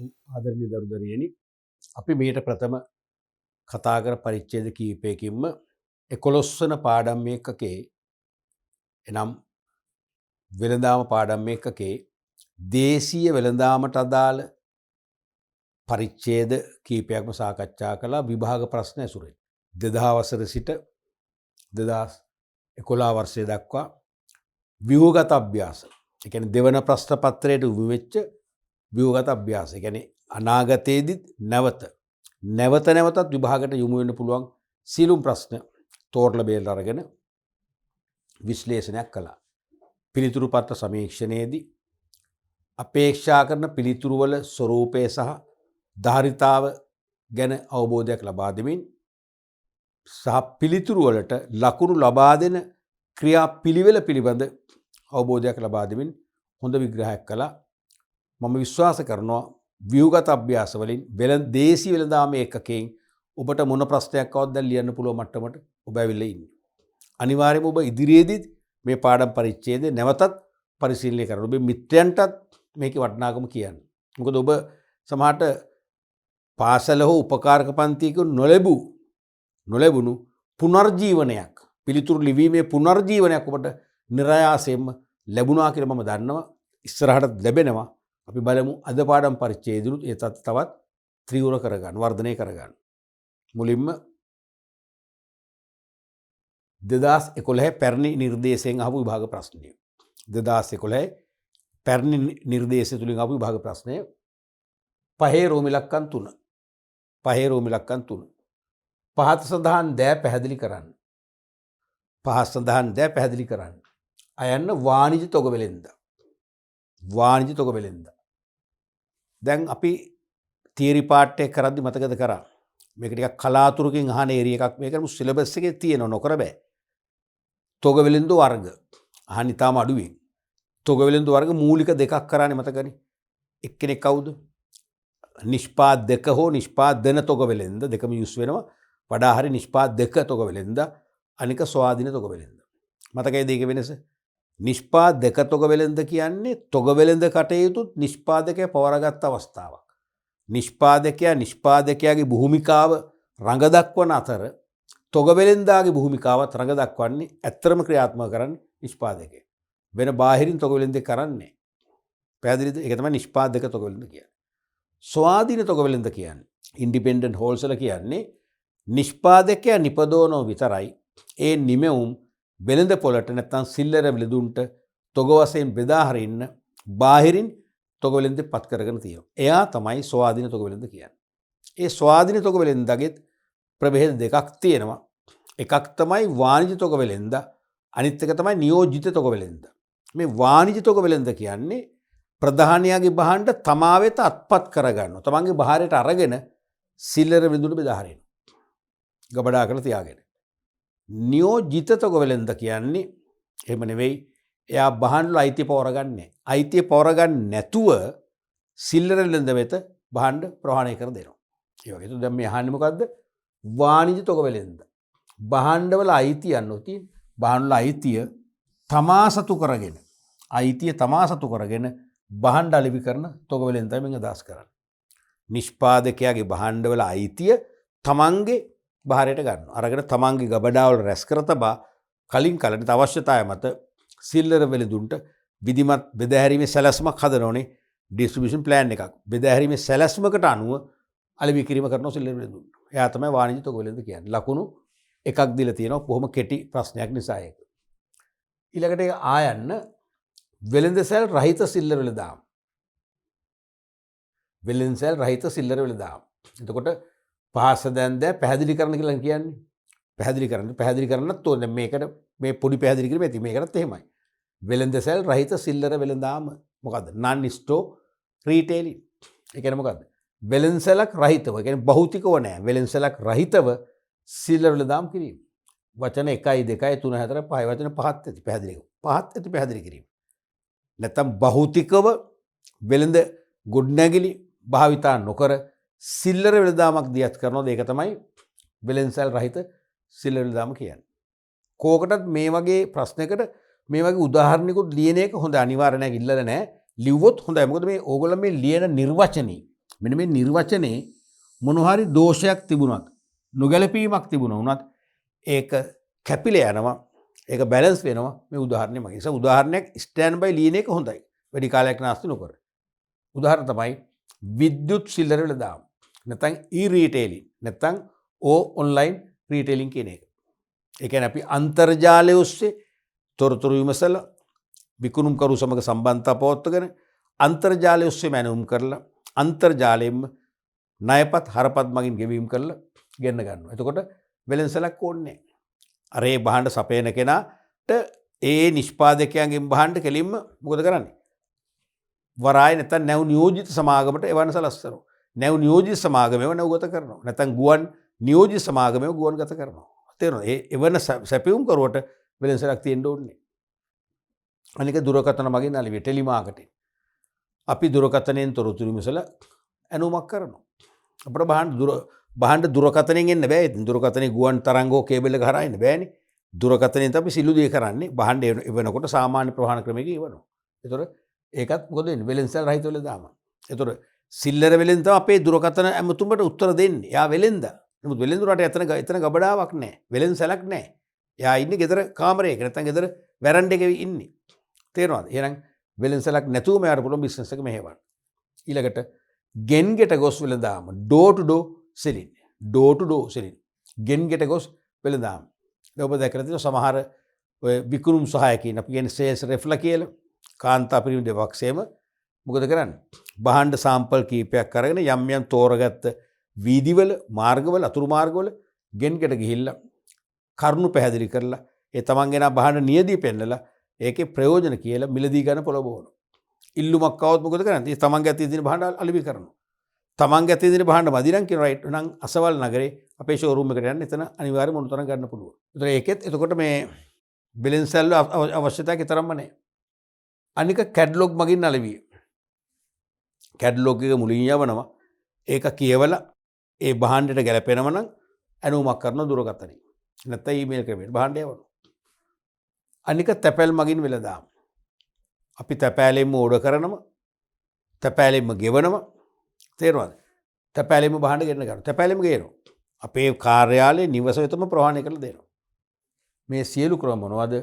ආදරණීය දරුදරියනි අපි මේට ප්‍රථම කතා කර පරිච්ඡේද කීපයකින්ම 11 වන පාඩම් එකකේ එනම් වෙළඳාම පාඩම් එකකේ දේශීය වෙළඳාමට අදාළ පරිච්ඡේද කීපයක්ම සාකච්ඡා කළා විභාග ප්‍රශ්න ඇසුරෙන් 2000 වසර සිට 2011 වර්ෂය දක්වා ව්‍යුහගත අභ්‍යාස ඒ කියන්නේ දෙවන ප්‍රශ්න පත්‍රයට උරු වෙච්ච ව්‍යුහගත අභ්‍යාස. ඒ කියන්නේ අනාගතයේදීත් නැවතත් විභාගයට යොමු වෙන්න පුළුවන් සීලුම් ප්‍රශ්න තෝරලා බේරලා අරගෙන විශ්ලේෂණයක් කළා. පිළිතුරු පත්‍ර සමීක්ෂණයේදී අපේක්ෂා කරන පිළිතුරු වල ස්වරූපය සහ ධාරිතාව ගැන අවබෝධයක් ලබා දෙමින් සහ පිළිතුරු වලට ලකුණු ලබා දෙන ක්‍රියා පිළිවෙල පිළිබඳ අවබෝධයක් ලබා දෙමින් හොඳ විග්‍රහයක් කළා. මම විශ්වාස කරනවා ව්‍යුහගත අභ්‍යාස වලින් දේශීය වෙළඳාම ඒකකයෙන් ඔබට මොන ප්‍රශ්නයක් આવත් දැන් ලියන්න පුළුවන් මට්ටමට ඔබ ඇවිල්ලා ඉන්නේ. අනිවාර්යයෙන්ම ඔබ ඉදිරියේදී මේ පාඩම් පරිච්ඡේදය නැවතත් පරිශීලනය කරන්න. ඔබේ මිත්‍රයන්ටත් මේකේ වටිනාකම කියන්න. මොකද ඔබ සමහරට පාසල හෝ උපකාරක පන්තියක නොලැබුණු පුනර්ජීවනයක් පිළිතුරු ලිවීමේ පුනර්ජීවනයක් ඔබට નિરાයාසයෙන්ම ලැබුණා කියලා මම දන්නවා. ඉස්සරහට ලැබෙනවා. අපි බලමු අද පාඩම් පරිච්ඡේදෙනුත් ඒ තවත් ත්‍රිවර කරගන්න වර්ධනය කරගන්න. මුලින්ම 2011 පැරණි නිර්දේශයෙන් අහපු විභාග ප්‍රශ්නය. 2011 පැරණි නිර්දේශය තුලින් අහපු විභාග ප්‍රශ්නය පහේ රෝම ඉලක්කම් 3. පහේ රෝම ඉලක්කම් 3. පහත සඳහන් දෑ පැහැදිලි කරන්න. පහත සඳහන් දෑ පැහැදිලි කරන්න. අයන්න වාණිජ තොග වෙලෙන්ද. වාණිජ තොග වෙලෙන්ද. දැන් අපි තියරි පාර්ට් එක කරද්දි මතකද කරා. මේක ටිකක් කලාතුරකින් අහන ඒරියා එකක්. මේක සිලබස් එකේ තියෙනව නොකර බෑ. තොග වෙලෙන්ද වර්ග. අහන්න ඉතාම අඩුවෙන්. තොග වෙලෙන්ද වර්ග මූලික දෙකක් කරානේ මතකනේ. එක්කෙනෙක් කවුද? නිෂ්පාදක හෝ නිෂ්පාදන තොග වෙලෙන්ද දෙකම යූස් වෙනවා. වඩා හරි නිෂ්පාදක තොග වෙලෙන්ද අනික ස්වාධීන තොග වෙලෙන්ද. මතකයි දෙක වෙනස? නිෂ්පාදක තොග වෙලෙන්ද කියන්නේ තොග වෙලෙන්ද කටයුතු නිෂ්පාදකයා පවරගත් අවස්ථාවක්. නිෂ්පාදකයාගේ භූමිකාව රඟ දක්වන අතර තොග වෙලෙන්දාගේ භූමිකාවත් රඟ දක්වන්නේ ඇත්තරම ක්‍රියාත්මක කරන්නේ නිෂ්පාදකයා. වෙන බාහිරින් තොග වෙලෙන්ද කරන්නේ. පැහැදිලිද? ඒක තමයි නිෂ්පාදක තොග වෙලෙන්ද කියන්නේ. ස්වාධීන තොග වෙලෙන්ද කියන්නේ ඉන්ඩිපෙන්ඩන්ට් හෝල්සේලර් කියන්නේ නිෂ්පාදකයා නිපදවනව විතරයි. ඒ නිමෙවුම් වෙළඳ පොළට නැත්නම් සිල්ලර වෙළඳුන්ට තොග වශයෙන් බෙදා හරින්න බාහිරින් තොග වෙළඳ පත් කරගෙන තියෙනවා. එයා තමයි ස්වාධීන තොග වෙළඳ කියන්නේ. ඒ ස්වාධීන තොග වෙළඳගේ ප්‍රභේද දෙකක් තියෙනවා. එකක් තමයි වාණිජ තොග වෙළඳ, අනිත් එක තමයි නියෝජිත තොග වෙළඳ. මේ වාණිජ තොග වෙළඳ කියන්නේ ප්‍රධානියාගේ භාණ්ඩ තමා වෙත අත්පත් කරගන්නවා. තමන්ගේ බාහිරට අරගෙන සිල්ලර වෙළඳුන්ට බෙදා හරිනවා. ගබඩා කරලා තියාගෙන. නියෝජිත තොග වෙළඳ කියන්නේ එහෙම නෙවෙයි. එයා භාණ්ඩවල අයිතිය පවරගන්නේ. අයිතිය පවරගන්නේ නැතුව සිල්ලර වෙළඳ වෙත භාණ්ඩ ප්‍රවාහණය කර දෙනවා. ඒ වගේ. දැන් මේ අහන්නේ මොකද්ද? වාණිජ තොග වෙළඳ. භාණ්ඩවල අයිතිය යන්නොති භාණ්ඩවල අයිතිය තමා සතු කරගෙන භාණ්ඩ අලෙවි කරන තොග වෙළඳ තමයි මම අදහස් කරන්නේ. නිෂ්පාදකයාගේ භාණ්ඩවල අයිතිය තමන්ගේ බාහිරට ගන්නවා. අරගෙන තමන්ගේ ගබඩාවල රැස් කර තබා කලින් කලට අවශ්‍යතාවය මත සිල්ලර වෙළඳුන්ට විධිමත් බෙදාහැරීමේ සැලැස්මක් හදනෝනේ. ඩිස්ට්‍රිබියුෂන් ප්ලෑන් එකක්. බෙදාහැරීමේ සැලැස්මකට අනුව අලෙවි කිරීම කරනවා සිල්ලර වෙළඳුන්ට. එයා තමයි වාණිජ තොග වෙළඳ කියන්නේ. ලකුණු එකක් දීලා තියෙනවා බොහොම කෙටි ප්‍රශ්නයක් නිසා ඒක. ඊළඟට ආයන්න වෙළඳසැල් රහිත සිල්ලර වෙළඳාම. වෙළඳසැල් රහිත සිල්ලර වෙළඳාම. එතකොට පහස දැන් පැහැදිලි කරන්න කියලා කියන්නේ. පැහැදිලි කරන්නත් ඕනේ. මේකට මේ පොඩි පැහැදිලි කිරීම ඇති. මේකටත් එහෙමයි. වෙළඳසැල් රහිත සිල්ලර වෙළඳාම මොකද්ද? non store retailing. ඒ කියන්නේ මොකද්ද? වෙළඳසැලක් රහිතව. ඒ කියන්නේ භෞතිකව නෑ. වෙළඳසැලක් රහිතව සිල්ලර වෙළඳාම කිරීම. වචන 1 2 3 4 5 වචන 5ක් ඇති පැහැදිලි කිරීම. නැත්තම් භෞතිකව වෙළඳ ගොඩනැගිලි භාවිතා නොකර සිල්ලර වෙළඳාමක් දියත් කරනවා. ඒක තමයි වෙළඳසැල් රහිත සිල්ලර වෙළඳාම කියන්නේ. කෝකටත් මේ වගේ ප්‍රශ්නයකට මේ වගේ උදාහරණයකුත් ලියන එක හොඳ. අනිවාර්ය නැහැ ඉල්ලලා නැහැ. ලිව්වොත් හොඳයි. මොකද මේ ඕගොල්ලෝ මේ ලියන නිර්වචනී මෙන්න මේ නිර්වචනයේ මොනවා හරි දෝෂයක් තිබුණත් නොගැලපීමක් තිබුණා වුණත් ඒක කැපිලා යනවා. ඒක බැලන්ස් වෙනවා. මේ උදාහරණය මගේ. ඒ උදාහරණයක් ස්ටෑන්ඩ් බයි ලියන එක හොඳයි. වැඩි කාලයක් නාස්ති නොකර. උදාහරණ තමයි විද්‍යුත් සිල්ලර වෙලදාම. නැත්නම් ඊ-රීටේලින්. නැත්නම් ඔන්ලයින් රීටේලින් කියන එක. ඒ කියන්නේ අපි අන්තර්ජාලය ඔස්සේ තොරතුරු විමසලා විකුණුම්කරු සමග සම්බන්ධතා පවත්වාගෙන අන්තර්ජාලය ඔස්සේ මැනුම් කරලා අන්තර්ජාලයෙන්ම ණයපත් හරපත් මගින් ගෙවීම කරලා ගෙන්න ගන්නවා. එතකොට වෙළෙන්සලක් ඕනේ නැහැ. අර ඒ භාණ්ඩ සපයන කෙනාට ඒ නිෂ්පාදකයන්ගෙන් භාණ්ඩ කෙලින්ම මොකද කරන්නේ? වරාය නැත්නම් නැව් නියෝජිත සමාගමට එවන සලස්වනවා. නැව් නියෝජිත සමාගමේව නැව්ගත කරනවා. නැත්නම් ගුවන් නියෝජිත සමාගමේව ගුවන්ගත කරනවා. තේරෙනවද? ඒ එවන සැපයුම් කරුවට වෙළෙන්සලක් තියෙන්න ඕනේ. අනික දුරකථන මගින් අලිවේ ටෙලි මාකටිං. අපි දුරකථනයෙන් තොරතුරු විමසලා ඇනුමක් කරනවා. අපිට භාණ්ඩ දුරකථනයෙන් එන්න බෑ. ඉතින් දුරකථනේ ගුවන් තරංගෝ කේබල් එක හරහා එන්න බෑනේ. දුරකථනයෙන් අපි සිළු දේ කරන්නේ. භාණ්ඩ එවනකොට සාමාන්‍ය ප්‍රවාහන ක්‍රමයකින් එවනවා. ඒතොර ඒකත් මොකද වෙන්නේ? වෙළෙන්සල් රහිත වෙලදාම. ඒතොර සිල්ලර වෙලෙන්ද අපේ දුරකථන ඇමතුමට උත්තර දෙන්නේ. යා වෙලෙන්ද. නමුත් වෙලෙන්දුරට එතන ගබඩාවක් නැහැ. වෙලෙන්සලක් නැහැ. යා ඉන්නේ ගෙදර කාමරයක නැත්නම් ගෙදර වැරන්ඩ එකේ ඉන්නේ. තේරෙනවද? එහෙනම් වෙලෙන්සලක් නැතුවම යාට පුළුවන් බිස්නස් එක මෙහෙවන්න. ඊළඟට ගෙන් ගෙට ගොස් වෙලදාම ඩෝ ටු ඩෝ සෙලින්. ඩෝ ටු ඩෝ සෙලින්. ගෙන් ගෙට ගොස් වෙලදාම. දැන් ඔබ දැකලා තියෙනවා සමහර ඔය විකුණුම් සහායකයින් අපි කියන්නේ සේල්ස් රෙෆ්ලා කියලා කාන්තා පිරිමි දෙවක්සේම මොකද කරන්නේ? භාණ්ඩ සාම්පල් කීපයක් අරගෙන යම් යම් තෝරගත්ත වීදිවල මාර්ගවල අතුරු මාර්ගවල ගෙන් ගෙට ගිහිල්ලා කරුණු පැහැදිලි කරලා ඒ තමන් ගෙන භාණ්ඩ නියදී පෙන්නලා ඒකේ ප්‍රයෝජන කියලා මිලදී ගන්න පොළඹවනවා. ඉල්ලුමක් આવොත් මොකද කරන්නේ? තමන්ගේ අතේ තියෙන භාණ්ඩ අලෙවි කරනවා. තමන්ගේ අතේ තියෙන භාණ්ඩ මදි නම් කියන රයිට් නම් අසවල් නගරේ අපේ ෂෝරූම් එකට යන්න එතන අනිවාර්යයෙන් මොනතරම් ගන්න පුළුවන්. ඒතර ඒකෙත් එතකොට මේ බැලන්සල් අවශ්‍යතාවය තරම්ම නැහැ. අනික කැටලොග් මගින් අලෙවි. කැටලොග් එක මුලින් යවනවා. ඒක කියවලා ඒ භාණ්ඩයට ගැලපෙනව නම් ඇනුමක් කරන දුරකථනය. නැත්නම් ඊමේල් ක්‍රමයට භාණ්ඩය යවනවා. අනික තැපැල් මගින් වෙලදාම. අපි තැපෑලෙන්ම ඕඩර් කරනවා. තැපෑලෙන්ම ගෙවනවා. තේරුණාද? තැපෑලෙන්ම භාණ්ඩ ගෙන්න ගන්නවා. තැපෑලෙන්ම ගේනවා. අපේ කාර්යාලයේ නිවස වෙතම ප්‍රවාහණය කරලා දෙනවා. මේ සියලු ක්‍රම මොනවද?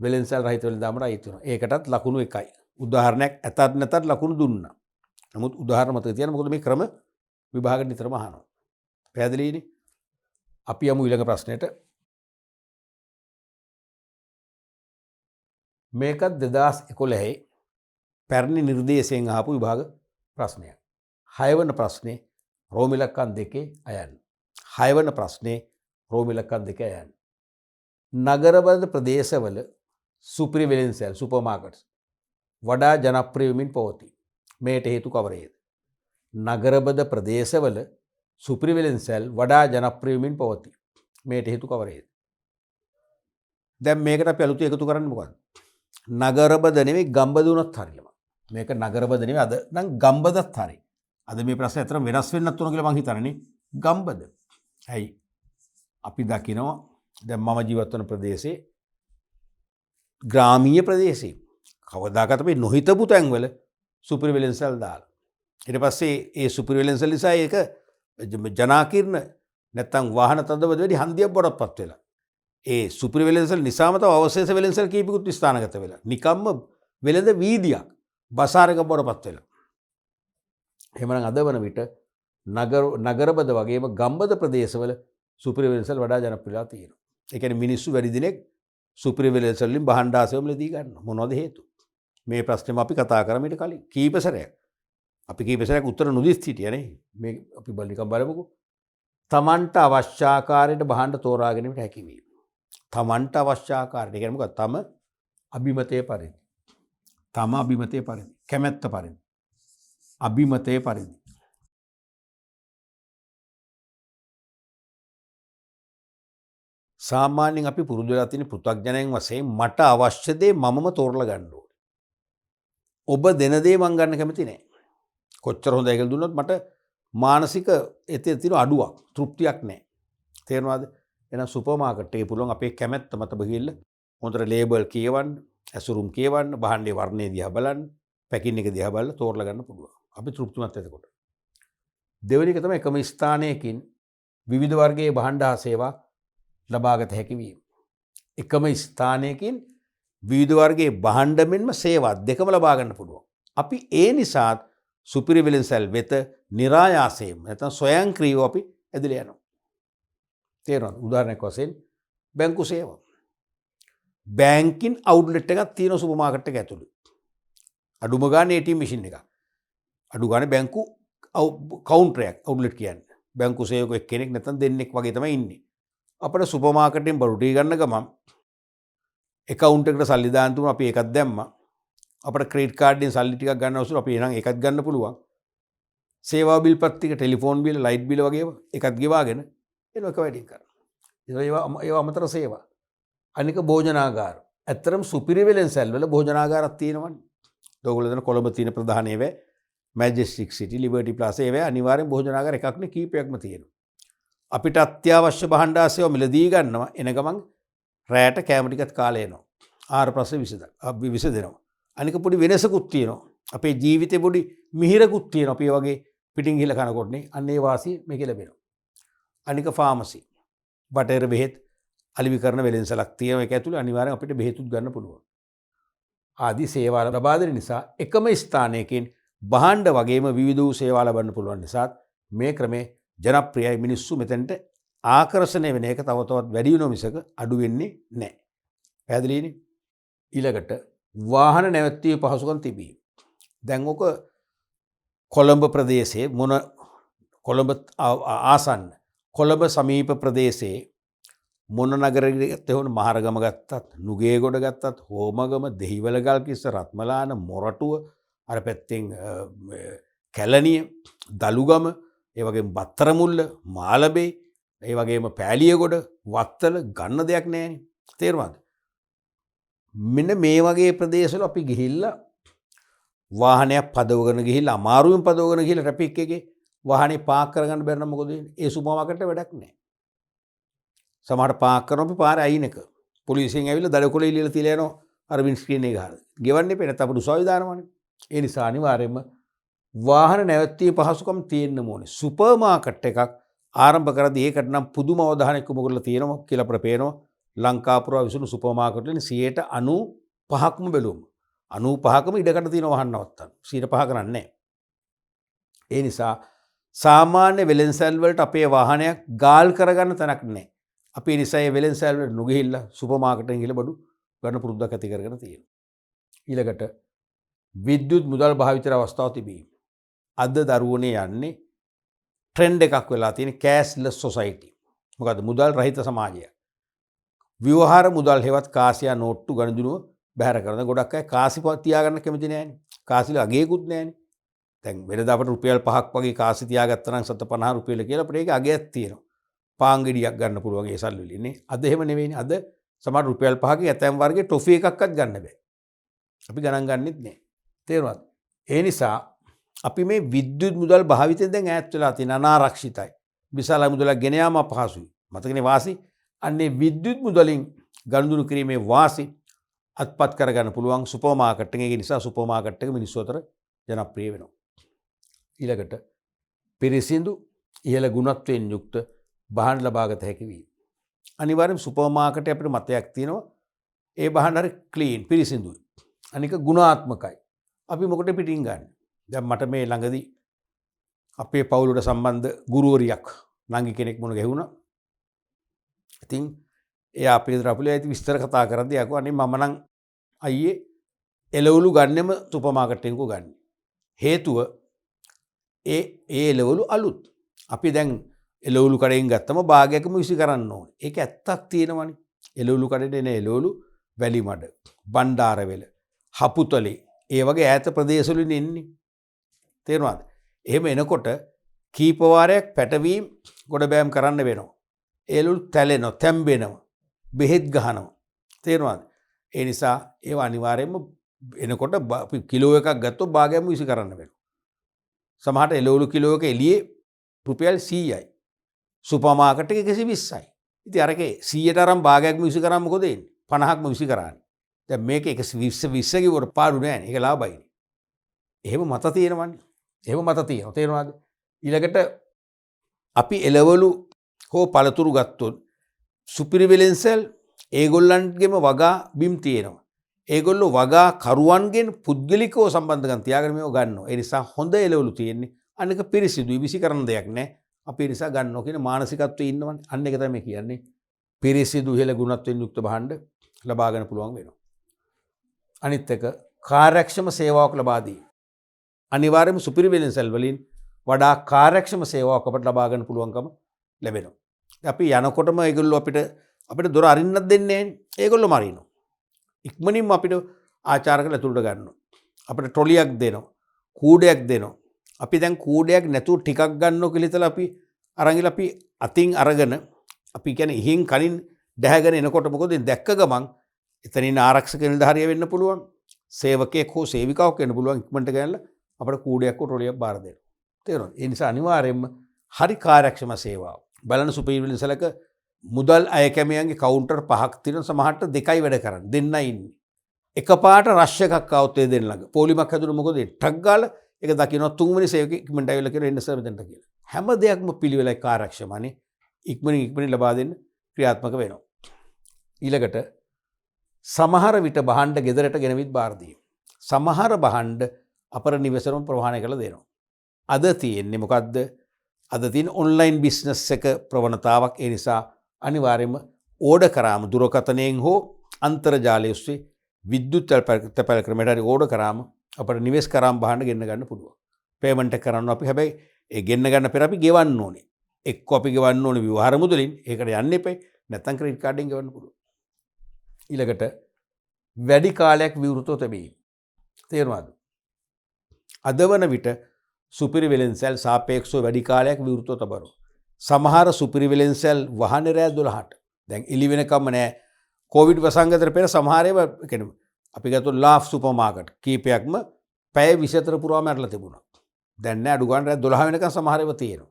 වෙළෙන්සල් රහිත වෙලදාමට අයිති වෙනවා. ඒකටත් ලකුණු 1යි. උදාහරණයක් ඇතත් නැතත් ලකුණු දුන්නා. නමුත් උදාහරණ මතක තියන්න මොකද මේ ක්‍රම විභාගෙ නිතරම අහනවා. පැහැදිලිනේ? අපි යමු ඊළඟ ප්‍රශ්නෙට. මේකත් 2011 පැරණි නිර්දේශයෙන් අහපු විභාග ප්‍රශ්නයක්. 6 වන ප්‍රශ්නේ රෝම ඉලක්කම් 2 අයන්න. 6 වන ප්‍රශ්නේ රෝම ඉලක්කම් 2 අයන්න. නගරබද ප්‍රදේශවල සුපිරි වෙළෙන්සැල් සුපර් මාකට්ස් වඩා ජනප්‍රිය වෙමින් පවතී. මේට හේතු කවරේද? නගරබද ප්‍රදේශවල සුපිරි වෙළෙන්සැල් වඩා ජනප්‍රිය වෙමින් පවතී. මේට හේතු කවරේද? දැන් මේකට අපි අලුත් එකතු කරන්නේ මොකද්ද? නගරබද නෙවෙයි ගම්බද උනත් හරියම. මේක නගරබද නෙවෙයි අද නම් ගම්බදත් හරි. අද මේ ප්‍රශ්නේ අතර වෙනස් වෙන්නත් උන කියලා මං හිතන්නේ ගම්බද. ඇයි? අපි දකිනවා දැන් මම ජීවත් වන ප්‍රදේශේ ග්‍රාමීය ප්‍රදේශේ කවදාකවත් අපි නොහිතපු තැන්වල සුපිරි වෙළෙන්සල් දාලා. ඊට පස්සේ ඒ සුපිරි වෙළෙන්සල් නිසා ඒක ජනාකීර්ණ නැත්තම් වාහන තදබද වැඩි හන්දියක් බොඩක්පත් වෙලා. ඒ සුපිරි වෙළෙන්සල් නිසාම තව අවශේෂ වෙළෙන්සල් කීපිකුත් ස්ථානගත වෙලා. නිකම්ම වෙළඳ වීදියක් බසාරක බොඩපත් වෙලා. එහෙමනම් අද වන විට නගරබද වගේම ගම්බද ප්‍රදේශවල සුපිරි වෙළෙන්සල් වඩා ජනප්‍රියලා තියෙනවා. ඒ කියන්නේ මිනිස්සු වැඩි දිනෙක සුපිරි වෙළෙන්සල් වලින් භාණ්ඩ ආසෙවම ලදී ගන්නවා. මොනවද හේතුව? මේ ප්‍රශ්නේම අපි කතා කරා ඊට කලින් කීප සැරයක්. අපි කීප සැරයක් උත්තර නොදී සිටියානේ. මේ අපි බලනිකම් බලමුකෝ. තමන්ට අවශ්‍ය ආකාරයට භාණ්ඩ තෝරා ගැනීමට හැකි වීම. තමන්ට අවශ්‍ය ආකාරයට. ඒ කියන්නේ මොකක්ද? තම අභිමතයේ පරිදි. තම අභිමතයේ පරිදි. කැමැත්ත පරිදි. අභිමතයේ පරිදි. සාමාන්‍යයෙන් අපි පුරුදු වෙලා තියෙන පෘථග්ජනයන් වශයෙන් මට අවශ්‍ය දේ මමම තෝරලා ගන්න ඕනේ. ඔබ දෙන දේ මං ගන්න කැමති නෑ. කොච්චර හොඳයි කියලා දුන්නොත් මට මානසික එතේ තියෙන අඩුවක්, තෘප්තියක් නෑ. තේරෙනවද? එහෙනම් සුපර් මාකට් එකේ පුළුවන් අපේ කැමැත්ත මත බගින්න හොඳට ලේබල් කියවන්න, ඇසුරුම් කියවන්න, භාණ්ඩේ වර්ණය දිහා බලන්න, පැකින් එක දිහා බලලා තෝරලා ගන්න පුළුවන්. අපි තෘප්තිමත් එතකොට. දෙවෙනි එක තමයි එකම ස්ථානයකින් විවිධ වර්ගයේ භාණ්ඩ හා සේවා ලබාගත හැකි වීම. එකම ස්ථානයකින් විවිධ වර්ගයේ භාණ්ඩ මෙන්ම සේවා දෙකම ලබා ගන්න පුළුවන්. අපි ඒ නිසාත් සුපිරි වෙළඳසැල් වෙත નિરાයාසයෙන් නැත්නම් ස්වයංක්‍රීයව අපි ඇදලා යනවා. තේරෙනවද? උදාහරණයක් වශයෙන් බැංකු සේවා. බැංකින් අවුට්ලට් එකක් තියෙන සුපර් මාකට් එක ඇතුළේ. අඩුම ගානේ ATM මැෂින් එකක්. අඩු ගානේ බැංකු කවුන්ටරයක් අවුට්ලට් කියන්නේ. බැංකු සේවකයෙක් කෙනෙක් නැත්නම් දෙන්නෙක් වගේ තමයි ඉන්නේ. අපිට සුපර් මාකට් එකෙන් බඩු ටික ගන්න ගමන් account එකට සල්ලි දාන්න තුන අපි ඒකක් දැම්මා. අපිට ක්‍රෙඩිට් කාඩ් එකෙන් සල්ලි ටිකක් ගන්න අවශ්‍ය අපි එහෙනම් ඒකත් ගන්න පුළුවන්. සේවා බිල් පත් ටික ටෙලිෆෝන් බිල් ලයිට් බිල් වගේ ඒකත් ගෙවාගෙන එන එක වැඩි කරනවා. ඒවා අමතර සේවා. අනික භෝජනාගාර. ඇත්තරම සුපිරි වෙළෙන්සැල් වල භෝජනාගාරක් තියෙනවනේ. ඔයගොල්ලෝ දන්න කොළඹ තියෙන ප්‍රධාන ඒවා මැජෙස්ටික් සිටි ලිබර්ටි ප්ලාසා ඒවා අනිවාර්යෙන් භෝජනාගාර එකක් නේ කීපයක්ම තියෙනවා. අපිට අත්‍යවශ්‍ය භාණ්ඩ ආසේව මිලදී ගන්නවා එන ගමන් රැයට කැම ටිකත් කාලේ එනවා. ආහාර ප්‍රශ්න විසඳෙනවා. අනික පොඩි වෙනසකුත් තියෙනවා. අපේ ජීවිතේ පොඩි මිහිරකුත් තියෙනවා. අපි වගේ පිටින් ගිහලා කනකොටනේ අන්න ඒ වාසිය මේකේ ලැබෙනවා. අනික ෆාමසි. බටහිර බෙහෙත් අලිවි කරන වෙළෙන්සලක් තියෙනවා. ඒක ඇතුළේ අනිවාර්යෙන් අපිට බෙහෙතුත් ගන්න පුළුවන්. ආදී සේවා ලබා දෙන නිසා එකම ස්ථානයකින් භාණ්ඩ වගේම විවිධ වූ සේවා ලබන්න පුළුවන් නිසා මේ ක්‍රමේ ජනප්‍රියයි. මිනිස්සු මෙතෙන්ට ආකර්ෂණය වෙන එක තව තවත් වැඩි වෙනවා මිසක අඩු වෙන්නේ නැහැ. පැහැදිලිනේ? ඊළඟට වාහන නැවැත්වීමේ පහසුකම් තිබීම. දැන් ඔක කොළඹ ප්‍රදේශයේ කොළඹ ආසන්න කොළඹ සමීප ප්‍රදේශයේ මොන නගරයකට හොන මහරගම ගත්තත් නුගේගොඩ ගත්තත් හෝමගම දෙහිවල ගල්කිස්ස රත්මලාන මොරටුව අර පැත්තෙන් කැලණිය දලුගම ඒ වගේම බත්තරමුල්ල මාලබේ ඒ වගේම පෑලියගොඩ වත්තල ගන්න දෙයක් නැහැනේ. තේරුණාද? මෙන්න මේ වගේ ප්‍රදේශවල අපි ගිහිල්ලා වාහනයක් පදවගෙන ගිහිල්ලා අමාරුවෙන් පදවගෙන ගිහිල්ලා ට්‍රැෆික් එකේ වාහනේ පාක් කරගන්න බැරි නම් මොකද වෙන්නේ? ඒ සුපර් මාකට් එක වැඩක් නැහැ. සමහරට පාක් කරනවා අපි පාරේ අයිනක. පොලිසියෙන් ඇවිල්ලා දඩකොලේ ඉල්ලලා තියලා යනවා අර වින් ස්ක්‍රීන් එක ගහලා. ගෙවන්න එපේ නැත්නම් අපිට උසාවි දානවනේ. ඒ නිසා අනිවාර්යයෙන්ම වාහන නැවැත්වීමේ පහසුකම් තියෙන්න ඕනේ. සුපර් මාකට් එකක් ආරම්භ කරද්දී ඒකට නම් පුදුම අවධානයක් යොමු කරලා තියෙනවා කියලා අපිට පේනවා. ලංකාපුරා විසුණු සුපර් මාකට් වලින් 95%ක්ම බැලුවම 95%ක්ම ඉඩකඩ තියෙන වහන්න නවත්තන්න. 5% කරන්නේ නැහැ. ඒ නිසා සාමාන්‍ය වෙළෙන්සැල් වලට අපේ වාහනයක් ගාල් කරගන්න තැනක් නැහැ. අපි ඒ නිසා මේ වෙළෙන්සැල් වලට නොගිහිල්ලා සුපර් මාකට් එකෙන් ගිහලා බඩු ගන්න පුරුද්දක් ඇති කරගෙන තියෙනවා. ඊළඟට විද්‍යුත් මුදල් භාවිතර අවස්ථාව තිබීම. අද දරුවනේ යන්නේ ට්‍රෙන්ඩ් එකක් වෙලා තියෙන කෑෂ්ලස් සොසයිටි. මොකද මුදල් රහිත සමාජයක්. ව්‍යවහාර මුදල් හෙවත් කාසියා නෝට්ටු ගණදුනුව බැහැර කරන ගොඩක් අය කාසි තියාගන්න කැමති නැහැනේ. කාසිල අගයකුත් නැහැනේ. දැන් වෙනදා අපිට රුපියල් 5ක් වගේ කාසි තියාගත්තා නම් 750 රුපියල කියලා අපිට ඒක අගයක් තියෙනවා. පාන් ගෙඩියක් ගන්න පුළුවන් ඒ සල්ලි වලින් නේ. අද එහෙම නෙවෙයිනේ. අද සමහර රුපියල් 5ක ඇතැම් වර්ගයේ ටොෆි එකක්වත් ගන්න බෑ. අපි ගණන් ගන්නෙත් නෑ. තේරුණාද? ඒ නිසා අපි මේ විද්‍යුත් මුදල් භාවිතයෙන් දැන් ඈත් වෙලා තියෙන අනාරක්ෂිතයි. විශාල මුදලක් ගෙන යාම අපහසුයි. මතකනේ වාසි. අන්නේ විද්‍යුත් මුදලින් ගනුදෙනු කිරීමේ වාසි අත්පත් කරගන්න පුළුවන් සුපර් මාකට් එකේ. ඒ නිසා සුපර් මාකට් එක මිනිස්සු අතර ජනප්‍රිය වෙනවා. ඊළඟට පිරිසිදු ඉහළ ගුණත්වයෙන් යුක්ත භාණ්ඩ ලබාගත හැකි වීම. අනිවාර්යයෙන් සුපර් මාකට් අපිට මතයක් තියෙනවා. ඒ භාණ්ඩ හරි ක්ලීන් පිරිසිදුයි. අනික ගුණාත්මකයි. අපි මොකට පිටින් ගන්න. දැන් මට මේ ළඟදී අපේ පවුලට සම්බන්ධ ගුරුවරියක් නංගි කෙනෙක් මුණ ගැහුණා. ඉතින් එයා අපේ දරපුලේ ඇති විස්තර කතා කරද්දී අකෝ අනේ මම නම් අයියේ එළවලු ගන්නෙම සුපර් මාකට් එකක ගන්න. හේතුව ඒ එළවලු අලුත්. අපි දැන් එළවලු කඩෙන් ගත්තම භාගයකම විසි කරන්න ඕනේ. ඒක ඇත්තක් තියෙනවනේ. එළවලු කඩේට එන එළවලු වැලිමඩ, බණ්ඩාරවෙල, හපුතලේ ඒ වගේ ඈත ප්‍රදේශවලින් එන්නේ. තේරුණාද? එහෙම එනකොට කීප වාරයක් පැටවීම ගොඩ බෑම් කරන්න වෙනවා. එළවලු තැලෙනවා, තැම්බෙනවා, බෙහෙත් ගහනවා. තේරුණාද? ඒ නිසා ඒවා අනිවාර්යයෙන්ම එනකොට කිලෝ එකක් ගත්තොත් භාගයක්ම විසි කරන්න වෙනවා. සමහරට එළවලු කිලෝ එක එළියේ රුපියල් 100යි. සුපර් මාකට් එකේ 120යි. ඉතින් අරකේ 100ට අරන් භාගයක්ම විසි කරාම මොකද වෙන්නේ? 50ක්ම විසි කරානේ. දැන් මේක 120 කිව්වට පාඩු නෑනේ. ඒක ලාභයිනේ. එහෙම මත තියෙනවනේ. එහෙම මත තියෙනවා. තේරුණාද? ඊළඟට අපි එළවලු හෝ පළතුරු ගත්තොත් සුපිරි වෙළෙන්සැල් ඒගොල්ලන්ගේම වගා බිම් තියෙනවා. ඒගොල්ලෝ වගා කරුවන්ගෙන් පුද්ගලිකව සම්බන්ධකම් තියාගෙන මේව ගන්නවා. ඒ නිසා හොඳ එළවලු තියෙන්නේ. අනික පිරිසිදුයි, විසි කරන දෙයක් නැහැ. අපි ඒ නිසා ගන්නවා කියන මානසිකත්වයේ ඉන්නවනේ. අන්න ඒක තමයි කියන්නේ. පිරිසිදු ඉහළ ගුණත්වයෙන් යුක්ත භාණ්ඩ ලබා ගන්න පුළුවන් වෙනවා. අනිත් එක කාර්යක්ෂම සේවාවක් ලබා දී. අනිවාර්යයෙන්ම සුපිරි වෙළෙන්සැල් වලින් වඩා කාර්යක්ෂම සේවාවක් අපට ලබා ගන්න පුළුවන්කම ලැබෙනවා. අපි යනකොටම ඒගොල්ලෝ අපිට දොර අරින්නත් දෙන්නේ නැහැ. ඒගොල්ලෝ මරිනවා. ඉක්මනින්ම අපිට ආචාර කරලා ඇතුළට ගන්නවා. අපිට ට්‍රොලියක් දෙනවා. කූඩයක් දෙනවා. අපි දැන් කූඩයක් නැතුව ටිකක් ගන්නෝ කියලා හිතලා අපි අරන් අපි අතින් අරගෙන අපි කියන්නේ ඉහින් කලින් දැහැගෙන එනකොට මොකද දැක්ක ගමන් එතනින් ආරක්ෂක නිලධාරිය වෙන්න පුළුවන්. සේවකයෙක් හෝ සේවිකාවක් වෙන්න පුළුවන්. ඉක්මනට ගෑනලා අපිට කූඩයක් හෝ ට්‍රොලියක් බාර දෙනවා. තේරුණාද? ඒ නිසා අනිවාර්යයෙන්ම හරි කාර්යක්ෂම සේවාව. බලන සුපිරි වෙළෙන්සලක මුදල් අය කැමියන්ගේ කවුන්ටර් 5ක් තියෙන සමහරට 2යි වැඩ කරන්නේ. දෙන්නයි ඉන්නේ. එකපාරට රෂ් එකක් આવුත් ඒ දෙන්න ළඟ. පොලිමක් හැදුණු මොකද ටක් ගාලා ඒක දකින්න තුන්වෙනි සේවකෙක් ඉක්මනට ඇවිල්ලා කියන එන්න සර් මෙතනට කියලා. හැම දෙයක්ම පිළිවෙලයි කාර්යක්ෂමනේ. ඉක්මනින් ලබා දෙන්න ක්‍රියාත්මක වෙනවා. ඊළඟට සමහර විට භාණ්ඩ ගෙදරට ගෙනවිත් බාර දීම. සමහර භාණ්ඩ අපර නිවසේම ප්‍රවාහනය කළ දෙනවා. අද තියෙන්නේ මොකද්ද? අද තියෙන ඔන්ලයින් බිස්නස් එක ප්‍රවණතාවක්. ඒ නිසා අනිවාර්යයෙන්ම ඕඩර් කරාම දුරකථනයෙන් හෝ අන්තර්ජාලය ඔස්සේ විද්‍යුත් තැපැල් ක්‍රමයට හරි ඕඩර් කරාම අපිට නිවෙස් කරාම භාණ්ඩ ගෙන්න ගන්න පුළුවන්. පේමන්ට් එක කරන්න අපි හැබැයි ඒ ගෙන්න ගන්න පෙර අපි ගෙවන්න ඕනේ. එක්ක අපි ගෙවන්න ඕනේ විවහාර මුදලින්. ඒකට යන්න එපයි. නැත්නම් ක්‍රෙඩිට් කාඩ්යෙන් ගෙවන්න පුළුවන්. ඊළඟට වැඩි කාලයක් විවෘතව තිබීම. තේරුණාද? අද වන විට සුපිරි වෙළෙන්සැල් සාපේක්ෂව වැඩි කාලයක් විවෘතව තබනවා. සමහර සුපිරි වෙළෙන්සැල් වහන්නේ රෑ 12ට. දැන් එළි වෙනකම්ම නෑ. කොවිඩ් වසංගතයට පෙර සමහර ඒවා කියන්නේ අපි ගත්තොත් ලාෆ් සුපර් මාකට් කීපයක්ම පැය 24 පුරාම ඇරලා තිබුණා. දැන් නෑ අඩු ගන්න රෑ 12 වෙනකන් සමහර ඒවා තියෙනවා.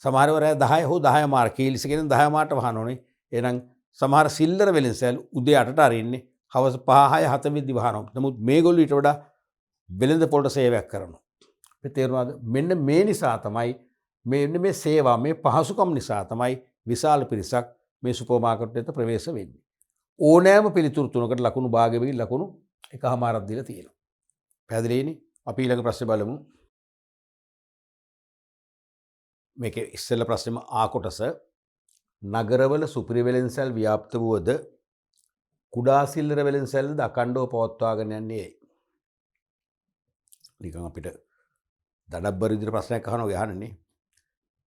සමහර ඒවා රෑ 10 හෝ 10 මාර කීලිස කියන 10 මාට වහන ඕනේ. එහෙනම් සමහර සිල්ලර වෙළෙන්සැල් උදේ 8ට අරින්නේ හවස 5 6 7 වෙද්දි වහනවා. නමුත් මේගොල්ලෝ ඊට වඩා වෙළඳ පොළට සේවයක් කරනවා. මේ තේරුණාද? මෙන්න මේ නිසා තමයි මේ සේවා මේ පහසුකම් නිසා තමයි විශාල පිරිසක් මේ සුපර් මාකට් එකට ප්‍රවේශ වෙන්නේ. ඕනෑම පිළිතුරු තුනකට ලකුණු භාගයකින් ලකුණු 1.5ක් දීලා තියෙනවා. පැහැදිලිනේ? අපි ඊළඟ ප්‍රශ්නේ බලමු. මේකේ ඉස්සෙල්ලා ප්‍රශ්නේම ආ කොටස නගරවල සුපිරි වෙළෙන්සැල් ව්‍යාප්ත වුවද කුඩා සිල්ලර වෙළෙන්සැල්ද අඛණ්ඩව පවත්වාගෙන යන්නේ ඇයි? නිකන් අපිට දඩබ්බර විදිහට ප්‍රශ්නයක් අහනවා ගහන්නේ.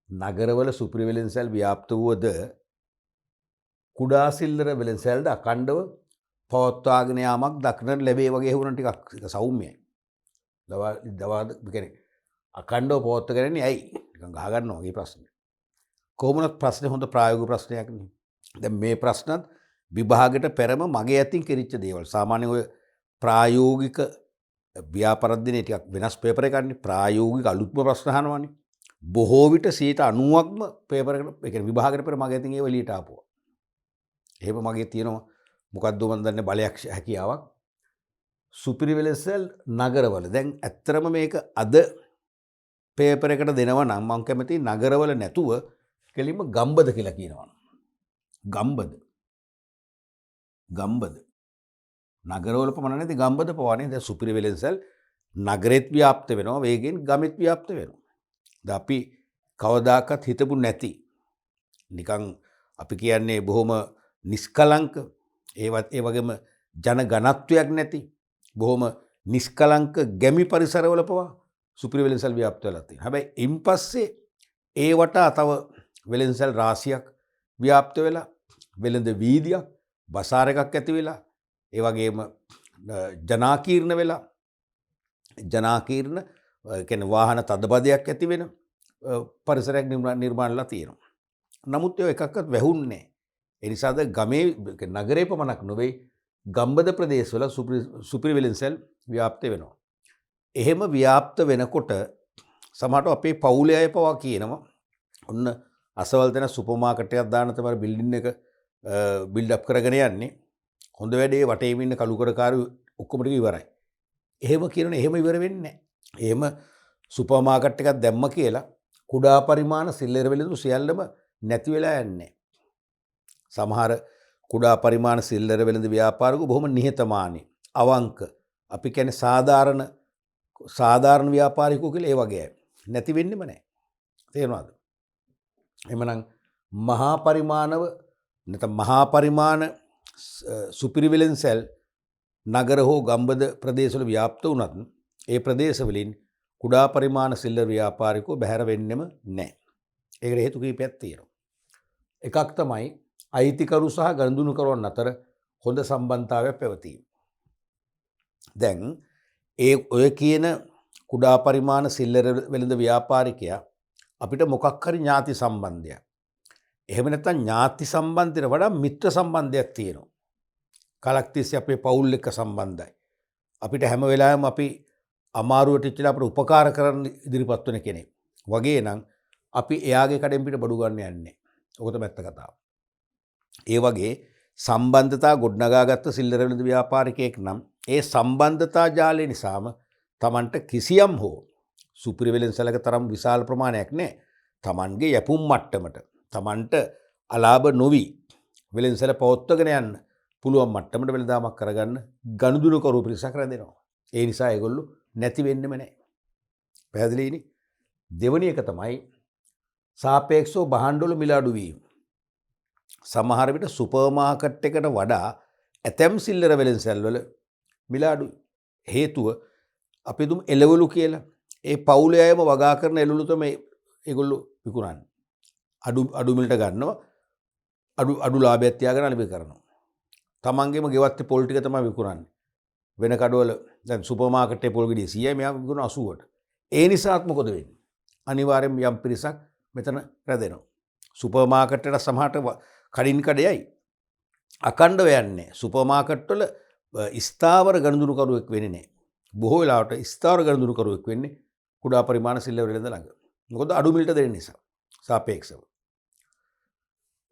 නගරවල සුපිරි වෙළෙන්සැල් ව්‍යාප්ත වුවද කුඩා සිල්ලර වෙළෙන්සැල්ද අඛණ්ඩව පවත්වාගෙන යාමක් දක්නට ලැබේ වගේ වුණා ටිකක් සෞම්‍යයි. දවාද කියන්නේ අඛණ්ඩව පවත්වාගෙන යන්නේ ඇයි? නිකන් ගහ ගන්නවා මේ ප්‍රශ්නේ. කොහොමවත් ප්‍රශ්නේ හොඳ ප්‍රායෝගික ප්‍රශ්නයක් නේ. දැන් මේ ප්‍රශ්නත් විභාගයට පෙරම මගේ අතින් කෙරිච්ච දේවල්. සාමාන්‍යයෙන් ඔය ප්‍රායෝගික ව්‍යාපරද්දිනේ ටිකක් වෙනස් පේපර් එකක්නේ. ප්‍රායෝගික අලුත්ම ප්‍රශ්න අහනවානේ. බොහෝ විට 90%ක්ම පේපර් එකට ඒ කියන්නේ විභාගයට පෙර මගේ අතින් ඒව එළියට ආපුවා. එහෙම මගේ තියෙනවා මොකද්ද මන් දන්නේ බලයක් හැකියාවක්. සුපිරි වෙළෙන්සැල් නගරවල දැන් ඇත්තරම මේක අද පේපර් එකට දෙනවා නම් මම කැමති නගරවල නැතුව කෙලින්ම ගම්බද කියලා කියනවා. ගම්බද. නගරවල පමණ නැති ගම්බද පවන්නේ දැන් සුපිරි වෙළෙන්සැල් නගරෙත් ව්‍යාප්ත වෙනවා වේගෙන් ගමෙත් ව්‍යාප්ත වෙනවා. දැන් අපි කවදාකවත් හිතපු නැති නිකන් අපි කියන්නේ බොහොම නිස්කලංක ඒවත් ඒ වගේම ජන ගණත්වයක් නැති බොහොම නිස්කලංක ගැමි පරිසරවල පවා සුපිරි වෙළෙන්සැල් ව්‍යාප්ත වෙලා තියෙනවා. හැබැයි ඉන් පස්සේ ඒ වටා තව වෙළෙන්සැල් රාශියක් ව්‍යාප්ත වෙලා වෙළඳ වීදියක් බසාර එකක් ඇති වෙලා ඒ වගේම ජනාකීර්ණ වෙලා ජනාකීර්ණ කියන්නේ වාහන තදබදයක් ඇති වෙන පරිසරයක් නිර්මාණලා තියෙනවා. නමුත් ඒ එකක්වත් වැහුන්නේ නැහැ. ඒ නිසාද ගමේ නගරේ පමණක් නොවේ ගම්බද ප්‍රදේශවල සුපිරි වෙළෙන්සැල් ව්‍යාප්ත වෙනවා. එහෙම ව්‍යාප්ත වෙනකොට සමහරට අපේ පවුලේ අය පවා කියනවා ඔන්න අසවල් තැන සුපර් මාකට් එකක් දාන්න තමයි බිල්ඩින් එක බිල්ඩ් අප් කරගෙන යන්නේ. හොඳ වැඩේ වටේම ඉන්න කළුකරකාරු ඔක්කොම ටික ඉවරයි. එහෙම කියනනේ එහෙම ඉවර වෙන්නේ නැහැ. එහෙම සුපර් මාකට් එකක් දැම්ම කියලා කුඩා පරිමාණ සිල්ලර වෙළඳ සියල්ලම නැති වෙලා යන්නේ. සමහර කුඩා පරිමාණ සිල්ලර වෙළඳ ව්‍යාපාරිකයෝ බොහොම නිහතමානී, අවංක, අපි කියන්නේ සාධාරණ ව්‍යාපාරිකයෝ කියලා ඒ වගේ අය. නැති වෙන්නෙම නැහැ. තේරුණාද? එhmenan මහා පරිමාණව නැත්නම් මහා පරිමාණ සුපිරි වෙළඳසැල් නගර හෝ ගම්බද ප්‍රදේශවල ව්‍යාප්ත වුණත් ඒ ප්‍රදේශවලින් කුඩා පරිමාණ සිල්ලර ව්‍යාපාරිකයෝ බැහැර වෙන්නෙම නැහැ. ඒකට හේතු කීපයක් තියෙනවා. එකක් තමයි අයිතිකරු සහ ගනුදෙනුකරුවන් අතර හොඳ සම්බන්ධතාවයක් පැවතීම. දැන් ඔය කියන කුඩා පරිමාණ සිල්ලර වෙළඳ ව්‍යාපාරිකයා අපිට මොකක් හරි ඥාති සම්බන්ධයක්. එහෙම නැත්නම් ඥාති සම්බන්ධයට වඩා මිත්‍ර සම්බන්ධයක් තියෙනවා. කලක් තිස්සේ අපේ පවුල් එක්ක සම්බන්ධයි. අපිට හැම වෙලාවෙම අපි අමාරුවට ඉච්චලා අපිට උපකාර කරන්න ඉදිරිපත් වෙන කෙනෙක්. වගේ නම් අපි එයාගේ කඩෙන් පිට බඩු ගන්න යන්නේ. ඔක තමයි ඇත්ත කතාව. ඒ වගේ සම්බන්ධතා ගොඩනගාගත්ත සිල්ලර වෙළඳ ව්‍යාපාරිකයෙක් නම් ඒ සම්බන්ධතා ජාලය නිසාම Tamanට කිසියම් හෝ සුපිරි වෙළඳසැලක තරම් විශාල ප්‍රමාණයක් නැහැ. Tamanගේ යැපුම් මට්ටමට Tamanට අලාභ නොවි වෙළඳසැල පවත්වාගෙන යන්න පුළුවන් මට්ටමට වෙළඳාමක් කරගන්න ගනුදෙනුකරු පිරිසක් රැඳෙනවා. ඒ නිසා ඒගොල්ලෝ නැති වෙන්නෙම නැහැ. පැහැදිලිනේ? දෙවෙනි එක තමයි සාපේක්ෂව භාණ්ඩවල මිල අඩු වීම. සමහර විට සුපර් මාකට් එකට වඩා ඇතැම් සිල්ලර වෙළඳසැල් වල මිල අඩුයි. හේතුව අපි දුම් එළවලු කියලා. ඒ පවුලේ අයම වගා කරන එළවලු තමයි ඒගොල්ලෝ විකුණන්නේ. අඩු මිලට ගන්නවා. අඩු ලාභයක් තියාගෙන අලිබේ කරනවා. තමන්ගේම ගෙවත්තේ පොල් ටික තමයි විකුණන්නේ. වෙන කඩවල දැන් සුපර් මාකට් එකේ පොල් ගෙඩිය 100යි මෙයා විකුණන 80ට. ඒ නිසාත් මොකද වෙන්නේ? අනිවාර්යෙන්ම යම් පිරිසක් මෙතන රැඳෙනවා. සුපර් මාකට් එකට සමහරට කඩින් කඩයයි අකණ්ඩව යන්නේ. සුපර් මාකට් වල ස්ථාවර ගනුදෙනුකරුවෙක් වෙන්නේ නැහැ. බොහෝ වෙලාවට ස්ථාවර ගනුදෙනුකරුවෙක් වෙන්නේ කුඩා පරිමාණ සිල්ලර වෙළඳ ළඟ. මොකද අඩු මිලට දෙන්න නිසා සාපේක්ෂව.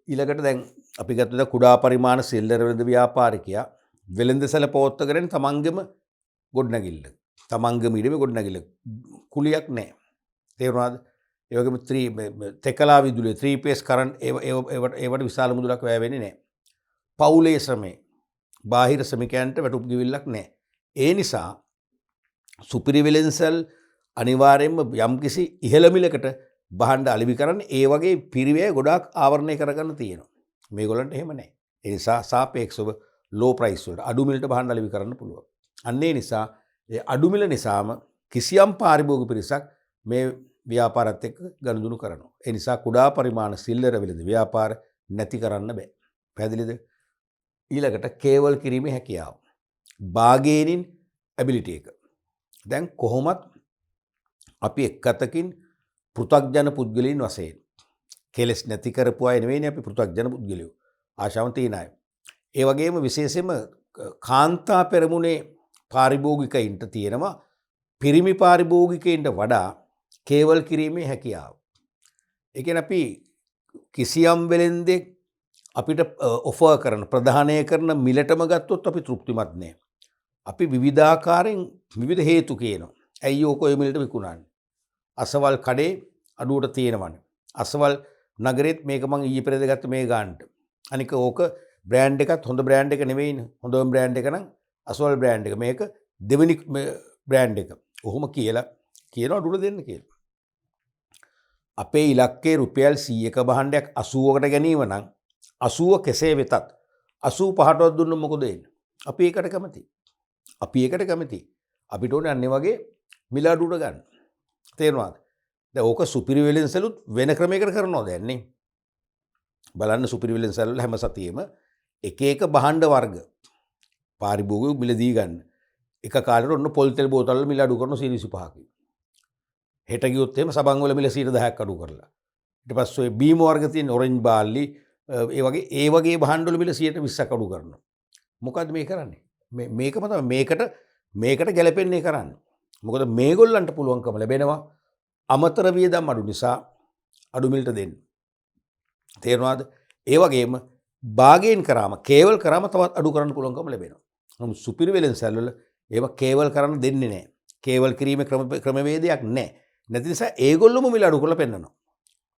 ඊළඟට දැන් අපි ගත්තොත් කුඩා පරිමාණ සිල්ලර වෙළඳ ව්‍යාපාරිකයා වෙළඳසැල පවත්වාගෙන තමන්ගෙම ගොඩනැගිල්ල. තමන්ගේම ඉඩමේ ගොඩනැගිල්ල. කුලියක් නැහැ. තේරුණාද? ඒ වගේම තෙකලා විදුලිය 3 phase current ඒවට විශාල මුදලක් වැය වෙන්නේ නැහැ. පවුලේ ශ්‍රමේ බාහිර ශ්‍රමිකයන්ට වැටුප් ගෙවිල්ලක් නැහැ. ඒ නිසා සුපිරි වෙළඳසැල් අනිවාර්යයෙන්ම යම්කිසි ඉහළ මිලකට භාණ්ඩ අලෙවි කරන්න ඒ වගේ පිරිවැය ගොඩාක් ආවරණය කරගන්න තියෙනවා. මේගොල්ලන්ට එහෙම නැහැ. ඒ නිසා සාපේක්ෂව ලෝ ප්‍රයිස් වලට අඩු මිලට භාණ්ඩ අලෙවි කරන්න පුළුවන්. අන්න ඒ නිසා ඒ අඩු මිල නිසාම කිසියම් පාරිභෝගික පිරිසක් මේ ව්‍යාපාරات එක්ක ගනුදෙනු කරනවා. ඒ නිසා කුඩා පරිමාණ සිල්ලර වෙළඳ ව්‍යාපාර නැති කරන්න බෑ. පැහැදිලිද? ඊළඟට කේවල් කිරීමේ හැකියාව. බාගේනින් ඇබිලිටි එක. දැන් කොහොමත් අපි එක්කතකින් පෘථග්ජන පුද්ගලයන් වශයෙන් කෙලස් නැති කරපු අය නෙවෙයිනේ අපි පෘථග්ජන පුද්ගලයෝ. ආශාවන් තියන අය. ඒ වගේම විශේෂයෙන්ම කාන්තා පෙරමුණේ පාරිභෝගිකයින්ට තියෙනවා පිරිමි පාරිභෝගිකයින්ට වඩා කේවල් කිරීමේ හැකියාව. ඒ කියන්නේ අපි කිසියම් වෙලෙන්දෙක් අපිට ඔෆර් කරන ප්‍රදානය කරන මිලටම ගත්තොත් අපි තෘප්තිමත් නෑ. අපි විවිධාකාරයෙන් විවිධ හේතු කියනවා. ඇයි ඕක ඔය මිලට විකුණන්නේ? අසවල් කඩේ අඩුවට තියෙනවනේ. අසවල් නගරෙත් මේක මං ඊයේ පෙරේද ගත්ත මේ ගානට. අනික ඕක බ්‍රෑන්ඩ් එකත් හොඳ බ්‍රෑන්ඩ් එක නෙවෙයිනේ. හොඳම බ්‍රෑන්ඩ් එක නම් අසවල් බ්‍රෑන්ඩ් එක. මේක දෙවෙනි බ්‍රෑන්ඩ් එක. ඔහොම කියලා කියනවා අඩුවට දෙන්න කියලා. අපේ ඉලක්කේ රුපියල් 100ක භාණ්ඩයක් 80කට ගැනීම නම් 80 කෙසේ වෙතත් 85ටවත් දුන්නොත් මොකද වෙන්නේ? අපි ඒකට කැමතියි. අපිට ඕනේ අන්නේ වගේ මිල අඩුවට ගන්න. තේරුණාද? දැන් ඕක සුපිරි වෙළඳසැලුත් වෙන ක්‍රමයකට කරනවා දැන් නේ. බලන්න සුපිරි වෙළඳසැල වල හැම සතියෙම එක එක භාණ්ඩ වර්ග පාරිභෝගික මිල දී ගන්න. එක කාලෙට ඔන්න පොල් තෙල් බෝතල් වල මිල අඩු කරන 25කින්. හෙට ගියොත් එහෙම සබන් වල මිල 10%ක් අඩු කරලා. ඊට පස්සේ ඔය බීම වර්ග තියෙන ඔරෙන්ජ් බාල්ලි ඒ වගේ භාණ්ඩ වල මිල 120ක් අඩු කරනවා. මොකද්ද මේ කරන්නේ? මේකම තමයි මේකට ගැලපෙන්නේ කරන්නේ. මොකද මේගොල්ලන්ට පුළුවන්කම ලැබෙනවා අමතර වියදම් අඩු නිසා අඩු මිලට දෙන්න. තේරුණාද? ඒ වගේම බාගේන් කරාම කේවල් කරාම තවත් අඩු කරන්න පුළුවන්කම ලැබෙනවා. නමුත් සුපිරි වෙළඳසැල් වල ඒව කේවල් කරන්න දෙන්නේ නැහැ. කේවල් කිරීමේ ක්‍රමවේදයක් නැහැ. නැති නිසා ඒගොල්ලොම මිල අඩු කරලා පෙන්නනවා.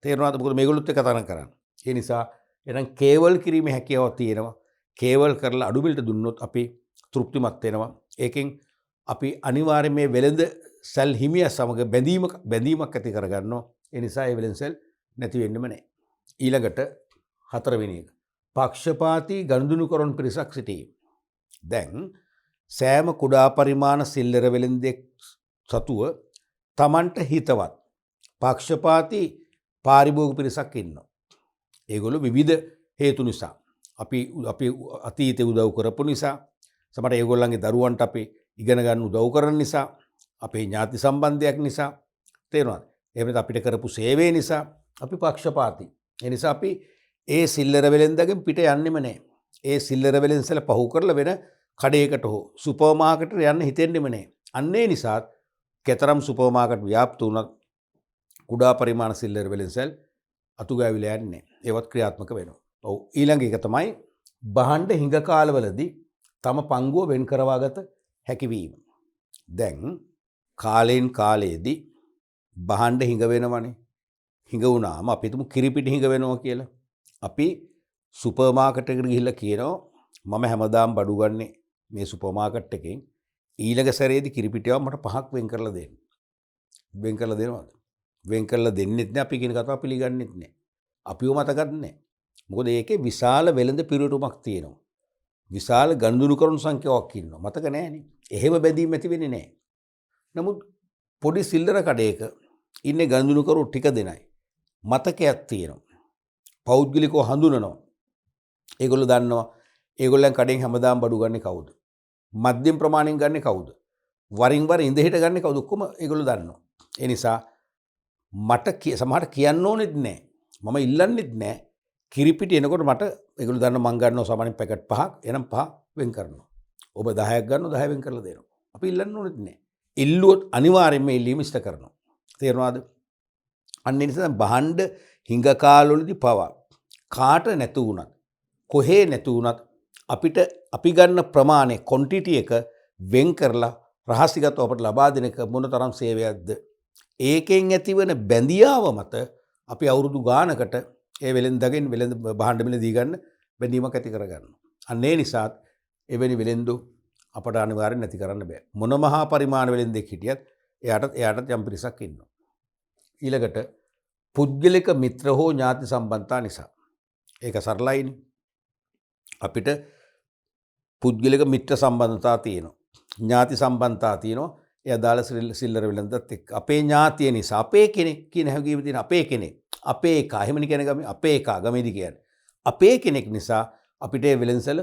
තේරෙනවද? මොකද මේගොල්ලොත් එක්ක තරම් කරන්නේ. ඒ නිසා එහෙනම් කේවල් කිරීමේ හැකියාවක් තියෙනවා. කේවල් කරලා අඩු මිලට දුන්නොත් අපි තෘප්තිමත් වෙනවා. ඒකෙන් අපි අනිවාර්යයෙන් මේ වෙළඳ සැල් හිමිය සමග බැඳීමක් ඇති කරගන්නවා. ඒ නිසා ඒ වෙළඳ සැල් නැති වෙන්නෙම නැහැ. ඊළඟට හතරවෙනි එක. පක්ෂපාතී ගනුදෙනුකරන පිරිසක් සිටීම. දැන් සෑම කුඩා පරිමාණ සිල්ලර වෙළෙන්දෙක් සතුව තමන්ට හිතවත් පක්ෂපාතී පාරිභෝගික පිරිසක් ඉන්නවා. ඒගොල්ලෝ විවිධ හේතු නිසා අපි අතීතේ උදව් කරපු නිසා සමහර ඒගොල්ලන්ගේ දරුවන්ට අපි ඉගෙන ගන්න උදව් කරන නිසා අපේ ඥාති සම්බන්ධයක් නිසා තේරෙනවද? එහෙම නැත්නම් අපිට කරපු සේවය නිසා අපි පක්ෂපාතී. ඒ නිසා අපි ඒ සිල්ලර වෙළෙන්දගෙන් පිට යන්නෙම නැහැ. ඒ සිල්ලර වෙළෙන්සල පහු කරලා වෙන කඩේකට හෝ සුපර් මාකට් යන්න හිතෙන්නෙම නැහැ. අන්න ඒ නිසා කතරම් සුපර් මාකට් ව්‍යාප්ත වුණත් කුඩා පරිමාණ සිල්ලර වෙළෙන්සල් අතුගාවිලා යන්නේ. ඒවත් ක්‍රියාත්මක වෙනවා. ඔව් ඊළඟ එක තමයි බහණ්ඩ හිඟ කාලවලදී තම පංගුව වෙන් කරවාගත හැකිවීම. දැන් කාලෙන් කාලයේදී බහණ්ඩ හිඟ වෙනවනේ. හිඟ වුණාම අපි තුමු කිරිපිටි හිඟ වෙනවා කියලා. අපි සුපර් මාකට් එකට ගිහිල්ලා කියනවා මම හැමදාම බඩු ගන්නේ මේ සුපර් මාකට් එකෙන් ඊළඟ සැරේදී කිරිපිටියව මට 5ක් වෙන් කරලා දෙන්න. වෙන් කරලා දෙනවද? වෙන් කරලා දෙන්නෙත් නෑ. අපි කියන කතාව පිළිගන්නෙත් නෑ. අපිව මතකත් නෑ. මොකද ඒකේ විශාල වෙළඳ පිරිවැටුමක් තියෙනවා. විශාල ගනුදෙනුකරන සංඛ්‍යාවක් ඉන්නවා. මතක නෑනේ. එහෙම බැඳීම් ඇති වෙන්නේ නෑ. නමුත් පොඩි සිල්ලර කඩේක ඉන්නේ ගනුදෙනුකරු ටික දෙනයි. මතකයක් තියෙනවා. පෞද්ගලිකව හඳුනනවා. ඒගොල්ලෝ දන්නවා ඒගොල්ලන් කඩෙන් හැමදාම බඩු ගන්නේ කවුද? මධ්‍යම ප්‍රමාණයෙන් ගන්නේ කවුද? වරින් වර ඉඳහිට ගන්නේ කවුද? ඔක්කොම ඒගොල්ලෝ දන්නවා. ඒ නිසා මට සමහරට කියන්න ඕනෙත් නෑ. මම ඉල්ලන්නෙත් නෑ. කිරිපිටි එනකොට මට ඒගොල්ලෝ දන්නවා මං ගන්නවා සාමාන්‍යයෙන් පැකට් 5ක්. එනම් 5 වෙන් කරනවා. ඔබ 10ක් ගන්නවා 10 වෙන් කරලා දෙනවා. අපි ඉල්ලන්න ඕනෙත් නෑ. ඉල්ලුවොත් අනිවාර්යයෙන්ම ඉල්ලීම ඉෂ්ට කරනවා. තේරෙනවද? අන්න ඒ නිසා බහණ්ඩ හිඟ කාලවලදී පවා කාට නැතු වුණත් කොහේ නැතු වුණත් අපිට අපි ගන්න ප්‍රමාණය ක්වොන්ටිටි එක වෙන් කරලා රහසිගතව අපට ලබා දෙන එක මොන තරම් සේවයක්ද? ඒකෙන් ඇතිවන බැඳියාව මත අපි අවුරුදු ගානකට ඒ වෙළෙන්දගෙන් වෙළෙන්ද බහණ්ඩ මිල දී ගන්න බැඳීමක් ඇති කරගන්නවා. අන්න ඒ නිසාත් එවැනි වෙළෙන්දු අපට අනිවාර්යෙන් නැති කරන්න බෑ. මොන මහා පරිමාණ වෙළෙන්දෙක් හිටියත් එයාටත් යම් පිරිසක් ඉන්නවා. ඊළඟට පුද්ගලික මිත්‍ර හෝ ඥාති සම්බන්ධතා නිසා. ඒක සරලයිනේ. අපිට පුද්ගලික මිත්‍ර සම්බන්ධතා තියෙනවා. ඥාති සම්බන්ධතා තියෙනවා. ඒ අදාළ සිල්ලර වෙළඳත් එක්ක. අපේ ඥාතිය නිසා අපේ කෙනෙක් කියන හැඟීම තියෙන අපේ කෙනෙක්. අපේ එක එහෙමනි කියන ගමේ අපේ එක ගමේදී කියන්නේ. අපේ කෙනෙක් නිසා අපිට ඒ වෙළඳසල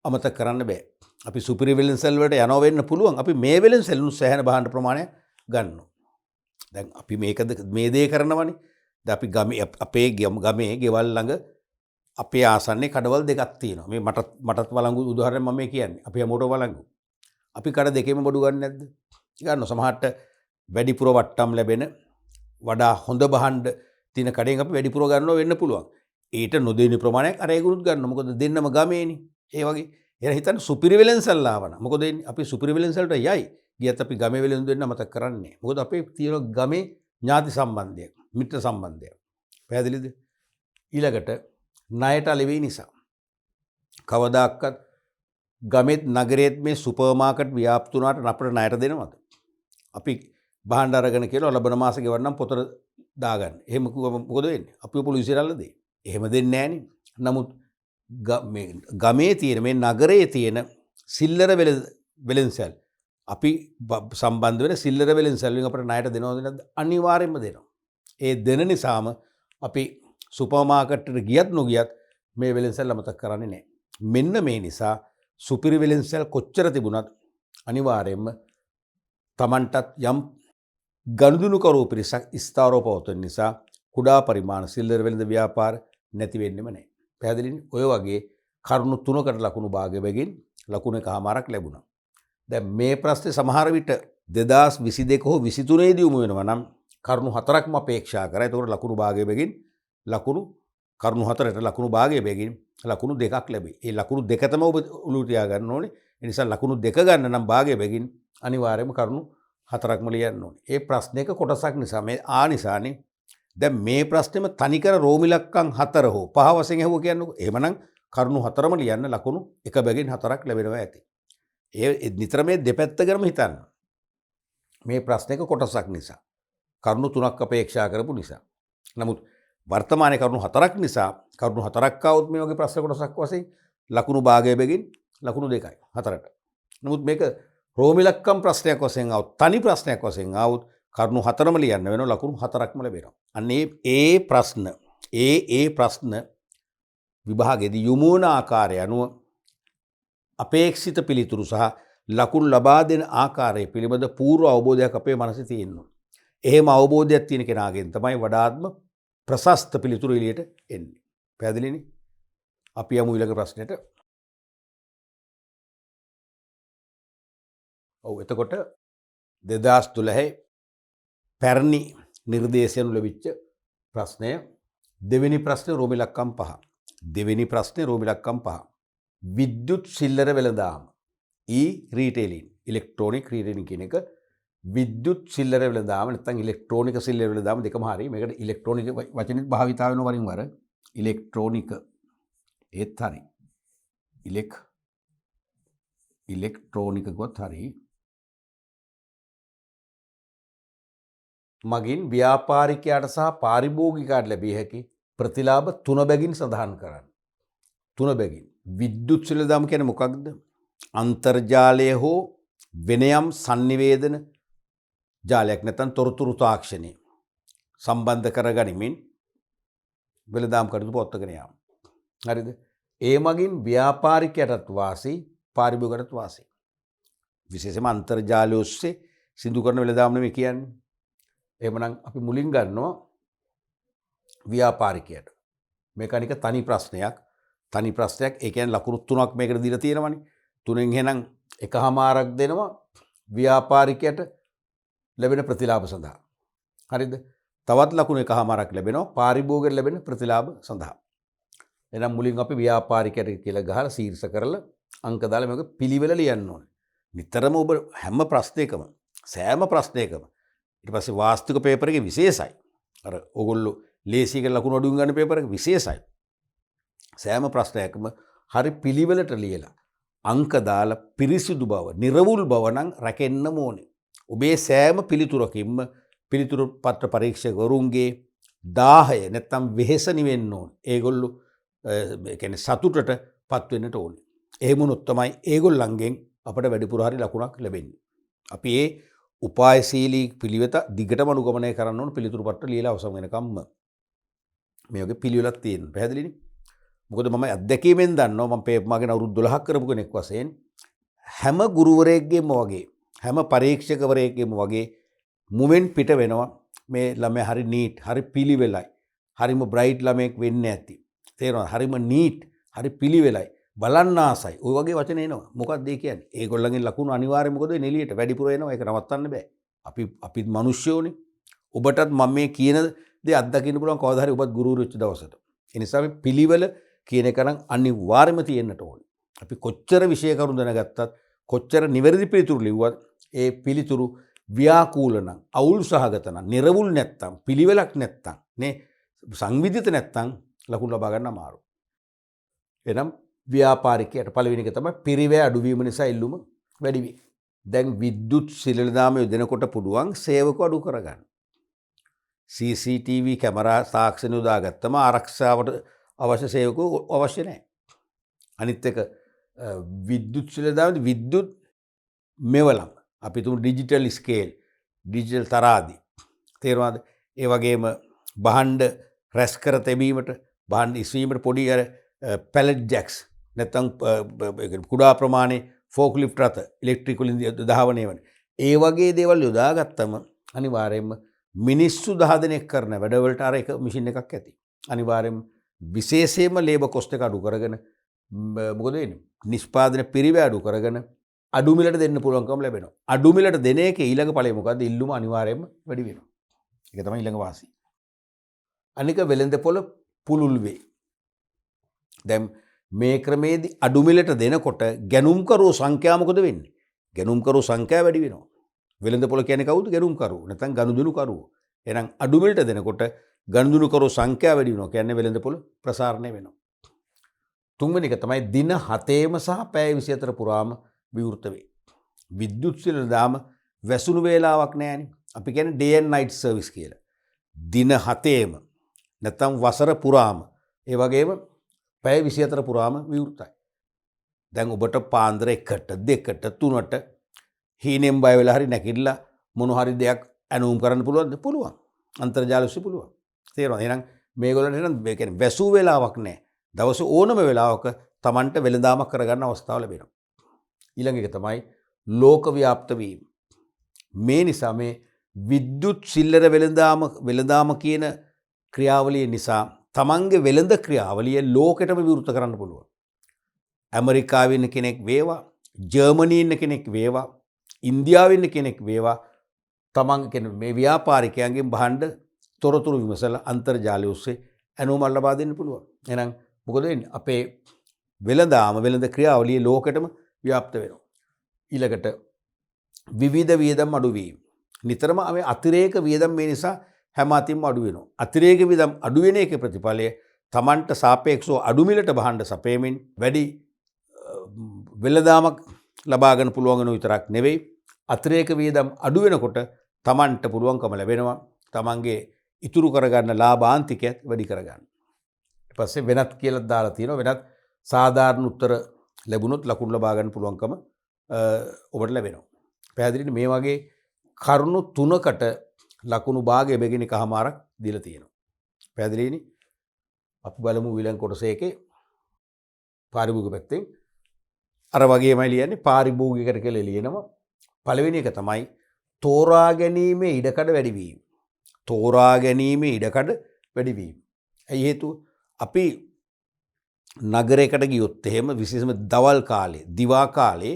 අමතක කරන්න බෑ. අපි සුපිරි වෙළඳසල් වලට යනවා වෙන්න පුළුවන්. අපි මේ වෙළඳසලුන් සෑහෙන බහන්න ප්‍රමාණයක් ගන්නවා. දැන් අපි මේ දේ කරනවනේ. දැන් අපි අපේ ගමේ ගෙවල් ළඟ අපේ ආසන්නේ කඩවල් දෙකක් තියෙනවා. මේ මටත් වළංගු උදාහරණයක් මම කියන්නේ. අපි හැමෝටම වළංගු. අපි කඩ දෙකේම බඩු ගන්න නැද්ද? ගන්නවා. සමහරට වැඩිපුර වට්ටම් ලැබෙන වඩා හොඳ බහඬ තියෙන කඩෙන් අපි වැඩිපුර ගන්නව වෙන්න පුළුවන්. ඊට නොදෙන ප්‍රමාණයක් අර ඒගොල්ලොත් ගන්නවා. මොකද දෙන්නම ගමේනේ. ඒ වගේ. එහෙනම් හිතන්න සුපිරි වෙළෙන්සල් ආවන. මොකද අපි සුපිරි වෙළෙන්සල්ට යයි. ගියත් අපි ගමේ වෙළෙන්දු වෙන්න මතක් කරන්නේ. මොකද අපේ තියෙන ගමේ ඥාති සම්බන්ධය, මිත්‍ර සම්බන්ධය. පැහැදිලිද? ඊළඟට ණයට අලෙවි නිසා. කවදාක්වත් ගමෙත් නගරෙත් මේ සුපර් මාකට් ව්‍යාප්ත වුණාට අපිට ණයට දෙනවද? අපි බහඬ අරගෙන කියලා ලබන මාස ගෙවන්නම් පොතට දාගන්න. එහෙම මොකද වෙන්නේ? අපිව පොලිසියට අල්ල දෙයි. එහෙම දෙන්නේ නැහනේ. නමුත් ගමේ තියෙන මේ නගරයේ තියෙන සිල්ලර වෙළෙන්සල් අපි සම්බන්ධ වෙන සිල්ලර වෙළෙන්සල් වලින් අපිට ණයට දෙනවද නැද්ද? අනිවාර්යයෙන්ම දෙනවා. ඒ දෙන නිසාම අපි සුපර් මාකට් එකට ගියත් නොගියත් මේ වෙළෙන්සල් අමතක කරන්නේ නැහැ. මෙන්න මේ නිසා සුපිරි වෙළෙන්සල් කොච්චර තිබුණත් අනිවාර්යයෙන්ම Tamanටත් යම් ගනුදෙනුකරු පිරිසක් ස්ථාවරව පවතින නිසා කුඩා පරිමාණ සිල්ලර වෙළඳ ව්‍යාපාර නැති වෙන්නෙම නැහැ. පැහැදිලිනේ? ඔය වගේ කරුණු තුනකට ලකුණු භාගය බැගින් ලකුණු එකමාරක් ලැබුණා. දැන් මේ ප්‍රශ්නේ සමහර විට 2022 හෝ 23 දී උමු වෙනවා නම් කරුණු 4ක්ම අපේක්ෂා කරා. ඒතකොට ලකුණු භාගය බැගින් කරුණු 4ට ලකුණු භාගය බැගින් ලකුණු 2ක් ලැබේ. ඒ ලකුණු 2 තමයි ඔබ උළු තියා ගන්න ඕනේ. ඒ නිසා ලකුණු 2 ගන්න නම් භාගය බැගින් අනිවාර්යයෙන්ම කරුණු 4ක්ම ලියන්න ඕනේ. ඒ ප්‍රශ්නයක කොටසක් නිසා මේ ආ නිසානේ. දැන් මේ ප්‍රශ්නේම තනිකර රෝමි ඉලක්කම් 4 හෝ 5 වශයෙන් ඇහුවා කියන්නකෝ. එහෙමනම් කරුණු 4ම ලියන්න ලකුණු 1/4ක් ලැබෙනවා ඇති. ඒ නිතර මේ දෙපැත්ත ගැනම හිතන්න. මේ ප්‍රශ්නයක කොටසක් නිසා. කරුණු 3ක් අපේක්ෂා කරපු නිසා. නමුත් වර්තමානයේ කරුණු 4ක් නිසා කරුණු 4ක් આવුත් මේ වගේ ප්‍රශ්න කොටසක් වශයෙන් ලකුණු භාගය බැගින් ලකුණු 2යි 4ට. නමුත් මේක රෝමි ඉලක්කම් ප්‍රශ්නයක් වශයෙන් આવුත් තනි ප්‍රශ්නයක් වශයෙන් આવුත් කරුණු 4ම ලියන්න වෙනවා ලකුණු 4ක්ම ලැබෙනවා. අන්න ඒ ප්‍රශ්න විභාගයේදී යොමුවන ආකාරය අනුව අපේක්ෂිත පිළිතුරු සහ ලකුණු ලබා දෙන ආකාරය පිළිබඳ පූර්ව අවබෝධයක් අපේ මනසේ තියෙනවා. එහෙම අවබෝධයක් තියෙන කෙනාගෙන් තමයි වඩාත්ම ප්‍රශස්ත පිළිතුරු එළියට එන්නේ. පැහැදිලිනේ? අපි යමු ඊළඟ ප්‍රශ්නෙට. ඔව් එතකොට 2012 පැරණි නිර්දේශයන් ලැබිච්ච ප්‍රශ්නය දෙවෙනි ප්‍රශ්නේ රෝමි ඉලක්කම් 5. දෙවෙනි ප්‍රශ්නේ රෝමි ඉලක්කම් 5. විද්‍යුත් සිල්ලර වෙළඳාම රීටේලින් ඉලෙක්ට්‍රොනික රීටේලින් කියන එක විද්‍යුත් සිල්ලර වෙළඳාම නැත්නම් ඉලෙක්ට්‍රොනික සිල්ලර වෙළඳාම දෙකම හරියි. මේකට ඉලෙක්ට්‍රොනික වචනේත් භාවිතා වෙන වරින් වර ඉලෙක්ට්‍රොනික ඒත් හරි. ඉලෙක්ට්‍රොනික ගොත් හරි. මගින් ව්‍යාපාරිකයාට සහ පාරිභෝගිකයාට ලැබිය හැකි ප්‍රතිලාභ 3 බැගින් සඳහන් කරන්න. 3 බැගින්. විද්‍යුත් සිල්ලරදාම කියන්නේ මොකක්ද? අන්තර්ජාලය හෝ වෙනයම් sannivedana ජාලයක් නැත්නම් තොරතුරු තාක්ෂණය සම්බන්ධ කරගනිමින් වෙළඳාම් කටයුතු පවත්වාගෙන යාම. හරිද? ඒ මගින් ව්‍යාපාරිකයටත් වාසි පාරිභෝගිකයටත් වාසි. විශේෂයෙන්ම අන්තර්ජාලය ඔස්සේ සිදු කරන වෙළඳාම් නෙමෙයි කියන්නේ. එහෙමනම් අපි මුලින් ගන්නවා ව්‍යාපාරිකයට. මේක අනික තනි ප්‍රශ්නයක්. තනි ප්‍රශ්නයක්. ඒ කියන්නේ ලකුණු 3ක් මේකට දීලා තියෙනවනේ. 3න් එහෙනම් එකමාරක් දෙනවා ව්‍යාපාරිකයට ලැබෙන ප්‍රතිලාභ සඳහා. හරිද? තවත් ලකුණු එකමාරක් ලැබෙනවා පාරිභෝගිකයට ලැබෙන ප්‍රතිලාභ සඳහා. එහෙනම් මුලින් අපි ව්‍යාපාරිකයට කියලා ගහලා ශීර්ෂ කරලා අංක දාලා මේක පිළිවෙල ලියන්න ඕනේ. නිතරම ඔබ හැම ප්‍රශ්නයකම සෑම ප්‍රශ්නයකම ඊට පස්සේ වාස්තුක පේපර් එකේ විශේෂයි. අර ඕගොල්ලෝ ලේසියක ලකුණු අඩුවෙන් ගන්න පේපර් එක විශේෂයි. සෑම ප්‍රශ්නයකම හරි පිළිවෙලට ලියලා අංක දාලා පිරිසිදු බව, නිර්වුල් බව නම් රැකෙන්නම ඕනේ. ඔබේ සෑම පිළිතුරකින්ම පිළිතුරු පත්‍ර පරීක්ෂකවරුන්ගේ 10 නැත්තම් වෙහෙස නිවෙන්න ඕනේ. ඒගොල්ලෝ ඒ කියන්නේ සතුටට පත් වෙන්නට ඕනේ. එහෙම වුණොත් තමයි ඒගොල්ලන්ගෙන් අපිට වැඩිපුර හරි ලකුණක් ලැබෙන්නේ. අපි ඒ උපායශීලී පිළිවෙත දිගටම අනුගමනය කරන්න ඕන පිළිතුරු පත්‍ර ලියලා අවසන් වෙනකම්ම. මේ වගේ පිළිවෙලක් තියෙනවා. පැහැදිලිනේ? මොකද මම අත්දැකීමෙන් දන්නවා මම මගෙන් අවුරුදු 12ක් කරපු කෙනෙක් වශයෙන් හැම ගුරුවරයෙක්ගේම වගේ හැම පරීක්ෂකවරයෙක්ගේම වගේ මුවෙන් පිට වෙනවා මේ ළමයා හරි නීට් හරි පිළිවෙලයි හරිම බ්‍රයිට් ළමයෙක් වෙන්න ඇති තේරෙනවද හරිම නීට් හරි පිළිවෙලයි බලන්න ආසයි ඔය වගේ වචන එනවා මොකක්ද ඒ කියන්නේ ඒගොල්ලන්ගෙන් ලකුණු අනිවාර්යයෙන් මොකද වෙන්නේ එළියට වැඩිපුර එනවා ඒක නවත්තන්න බෑ අපි මිනිස්සුෝනේ ඔබටත් මම මේ කියන දේ අත්දකින්න පුළුවන් කවදා හරි ඔබත් ගුරුවරු වෙච්ච දවසට ඒ නිසා මේ පිළිවෙල කියන එක නම් අනිවාර්යයෙන්ම තියෙන්නට ඕනේ. අපි කොච්චර විෂය කරුණු දැනගත්තත් කොච්චර නිවැරදි පිළිතුරු ලිව්වත් ඒ පිළිතුරු ව්‍යාකූල නම් අවුල් සහගත නම් නිර්වුල් නැත්තම් පිළිවෙලක් නැත්තම් නේ සංවිධිත නැත්තම් ලකුණු ලබා ගන්න අමාරුයි. එනම් ව්‍යාපාරිකයට පළවෙනි එක තමයි පිරිවැය අඩුවීම නිසා ඉල්ලුම වැඩි වෙයි. දැන් විද්‍යුත් සිලින්ඩර් යොදනකොට පුළුවන් සේවක අඩු කරගන්න. CCTV කැමරා තාක්ෂණ යොදාගත්තම ආරක්ෂාවට අවශ්‍ය සේවකෝ අවශ්‍ය නැහැ. අනිත් එක විද්‍යුත් සිලින්ඩර් විද්‍යුත් මෙවලම් අපි තුමු ඩිජිටල් ස්කේල් ඩිජිටල් තරාදි තේරෙනවද? ඒ වගේම භාණ්ඩ රැස් කර තැබීමට භාණ්ඩ ඉස්වීමට පොඩි අර පැලට් ජැක්ස් නැත්නම් කුඩා ප්‍රමාණයේ ෆෝක් ලිෆ්ට් රථ ඉලෙක්ට්‍රික් වලින් දහවණය වෙන. ඒ වගේ දේවල් යොදාගත්තම අනිවාර්යයෙන්ම මිනිස්සු 10 දෙනෙක් කරන වැඩවලට අර එක මැෂින් එකක් ඇති. අනිවාර්යයෙන්ම විශේෂයෙන්ම ලේබර් කොස්ට් එක අඩු කරගෙන මොකද වෙන්නේ? නිෂ්පාදන පිරිවැය අඩු කරගෙන අඩු මිලට දෙන්න පුළුවන්කම ලැබෙනවා. අඩු මිලට දෙන එකේ ඊළඟ ඵලය මොකද්ද? ඉල්ලුම අනිවාර්යයෙන්ම වැඩි වෙනවා. ඒක තමයි ඊළඟ වාසිය. අනික වෙළඳපොළ පුළුල් වේ. දැන් මේ ක්‍රමේදී අඩු මිලට දෙනකොට ගැනුම්කරුවෝ සංඛ්‍යාව මොකද වෙන්නේ? ගැනුම්කරුවෝ සංඛ්‍යාව වැඩි වෙනවා. වෙළඳපොළ කියන්නේ කවුද? ගැනුම්කරුවෝ. නැත්නම් ගනුදෙනුකරුවෝ. එහෙනම් අඩු මිලට දෙනකොට ගනුදෙනුකරුවෝ සංඛ්‍යාව වැඩි වෙනවා. කියන්නේ වෙළඳපොළ ප්‍රසාරණය වෙනවා. තුන්වෙනි එක තමයි දින 7ේම සහ පැය 24 පුරාම විවෘත වේ. විද්‍යුත් සිලින්ඩාම වැසුණු වේලාවක් නැහැනේ. අපි කියන්නේ day and night service කියලා. දින 7ේම නැත්නම් වසර පුරාම ඒ වගේම පැය 24 පුරාම විවෘතයි. දැන් ඔබට පාන්දර 1ට 2ට 3ට හීනෙන් බය වෙලා හරි නැගිටලා මොන හරි දෙයක් ඇනුම් කරන්න පුළුවන්ද? පුළුවන්. අන්තර්ජාල ඔස්සේ පුළුවන්. තේරෙනවද? එහෙනම් මේගොල්ලන්ට එහෙනම් මේ කියන්නේ වැසූ වෙලාවක් නැහැ. දවසේ ඕනම වෙලාවක Tamanට වෙළඳාමක් කරගන්න අවස්ථාව ලැබෙනවා. ඊළඟ එක තමයි ලෝක ව්‍යාප්ත වීම. මේ නිසා මේ විද්‍යුත් සිල්ලර වෙළඳාම කියන ක්‍රියාවලිය නිසා තමන්ගේ වෙළඳ ක්‍රියාවලිය ලෝකෙටම විවෘත කරන්න පුළුවන්. ඇමරිකාවේ ඉන්න කෙනෙක් වේවා, ජර්මනියේ ඉන්න කෙනෙක් වේවා, ඉන්දියාවේ ඉන්න කෙනෙක් වේවා, තමන් කියන්නේ මේ ව්‍යාපාරිකයන්ගෙන් බහඬ තොරතුරු විමසලා අන්තර්ජාලය ඔස්සේ ඇනුම ලබා දෙන්න පුළුවන්. එහෙනම් මොකද වෙන්නේ? අපේ වෙළඳ ක්‍රියාවලිය ලෝකෙටම ව්‍යාප්ත වෙනවා. ඊළඟට විවිධ වියදම් අඩුවීම. නිතරම මේ අතිරේක වියදම් මේ නිසා හැම අතින්ම අඩු වෙනවා. අතිරේක වියදම් අඩු වෙන එකේ ප්‍රතිඵලය Tamanට සාපේක්ෂව අඩු මිලට බහඬ සපයමින් වැඩි වෙළඳාමක් ලබා ගන්න පුළුවන් වෙන විතරක් නෙවෙයි, අතිරේක වියදම් අඩු වෙනකොට Tamanට පුළුවන්කම ලැබෙනවා Tamanගේ ඉතුරු කරගන්න ලාභාන්තිකයත් වැඩි කරගන්න. ඊට පස්සේ වෙනත් කියලා දාලා තියෙනවා. වෙනත් සාධාරණ උත්තර ලැබුණොත් ලකුණු ලබා ගන්න පුළුවන්කම ඔබට ලැබෙනවා. පැහැදිලිද? මේ වගේ කරුණු 3කට ලකුණු භාගය බෙගෙන එකමාරක් දීලා තියෙනවා. පැහැදිලිනේ? අපි බලමු ඊළඟ කොටස එකේ පාරිභෝගික පැත්තෙන්. අර වගේමයි ලියන්නේ පාරිභෝගිකයට කියලා ලියනවා. පළවෙනි එක තමයි තෝරා ගැනීමේ ඉඩකඩ වැඩි වීම. තෝරා ගැනීමේ ඉඩකඩ වැඩි වීම. ඇයි හේතුව? අපි නගරයකට ගියොත් එහෙම විශේෂයෙන්ම දවල් කාලේ, දිවා කාලේ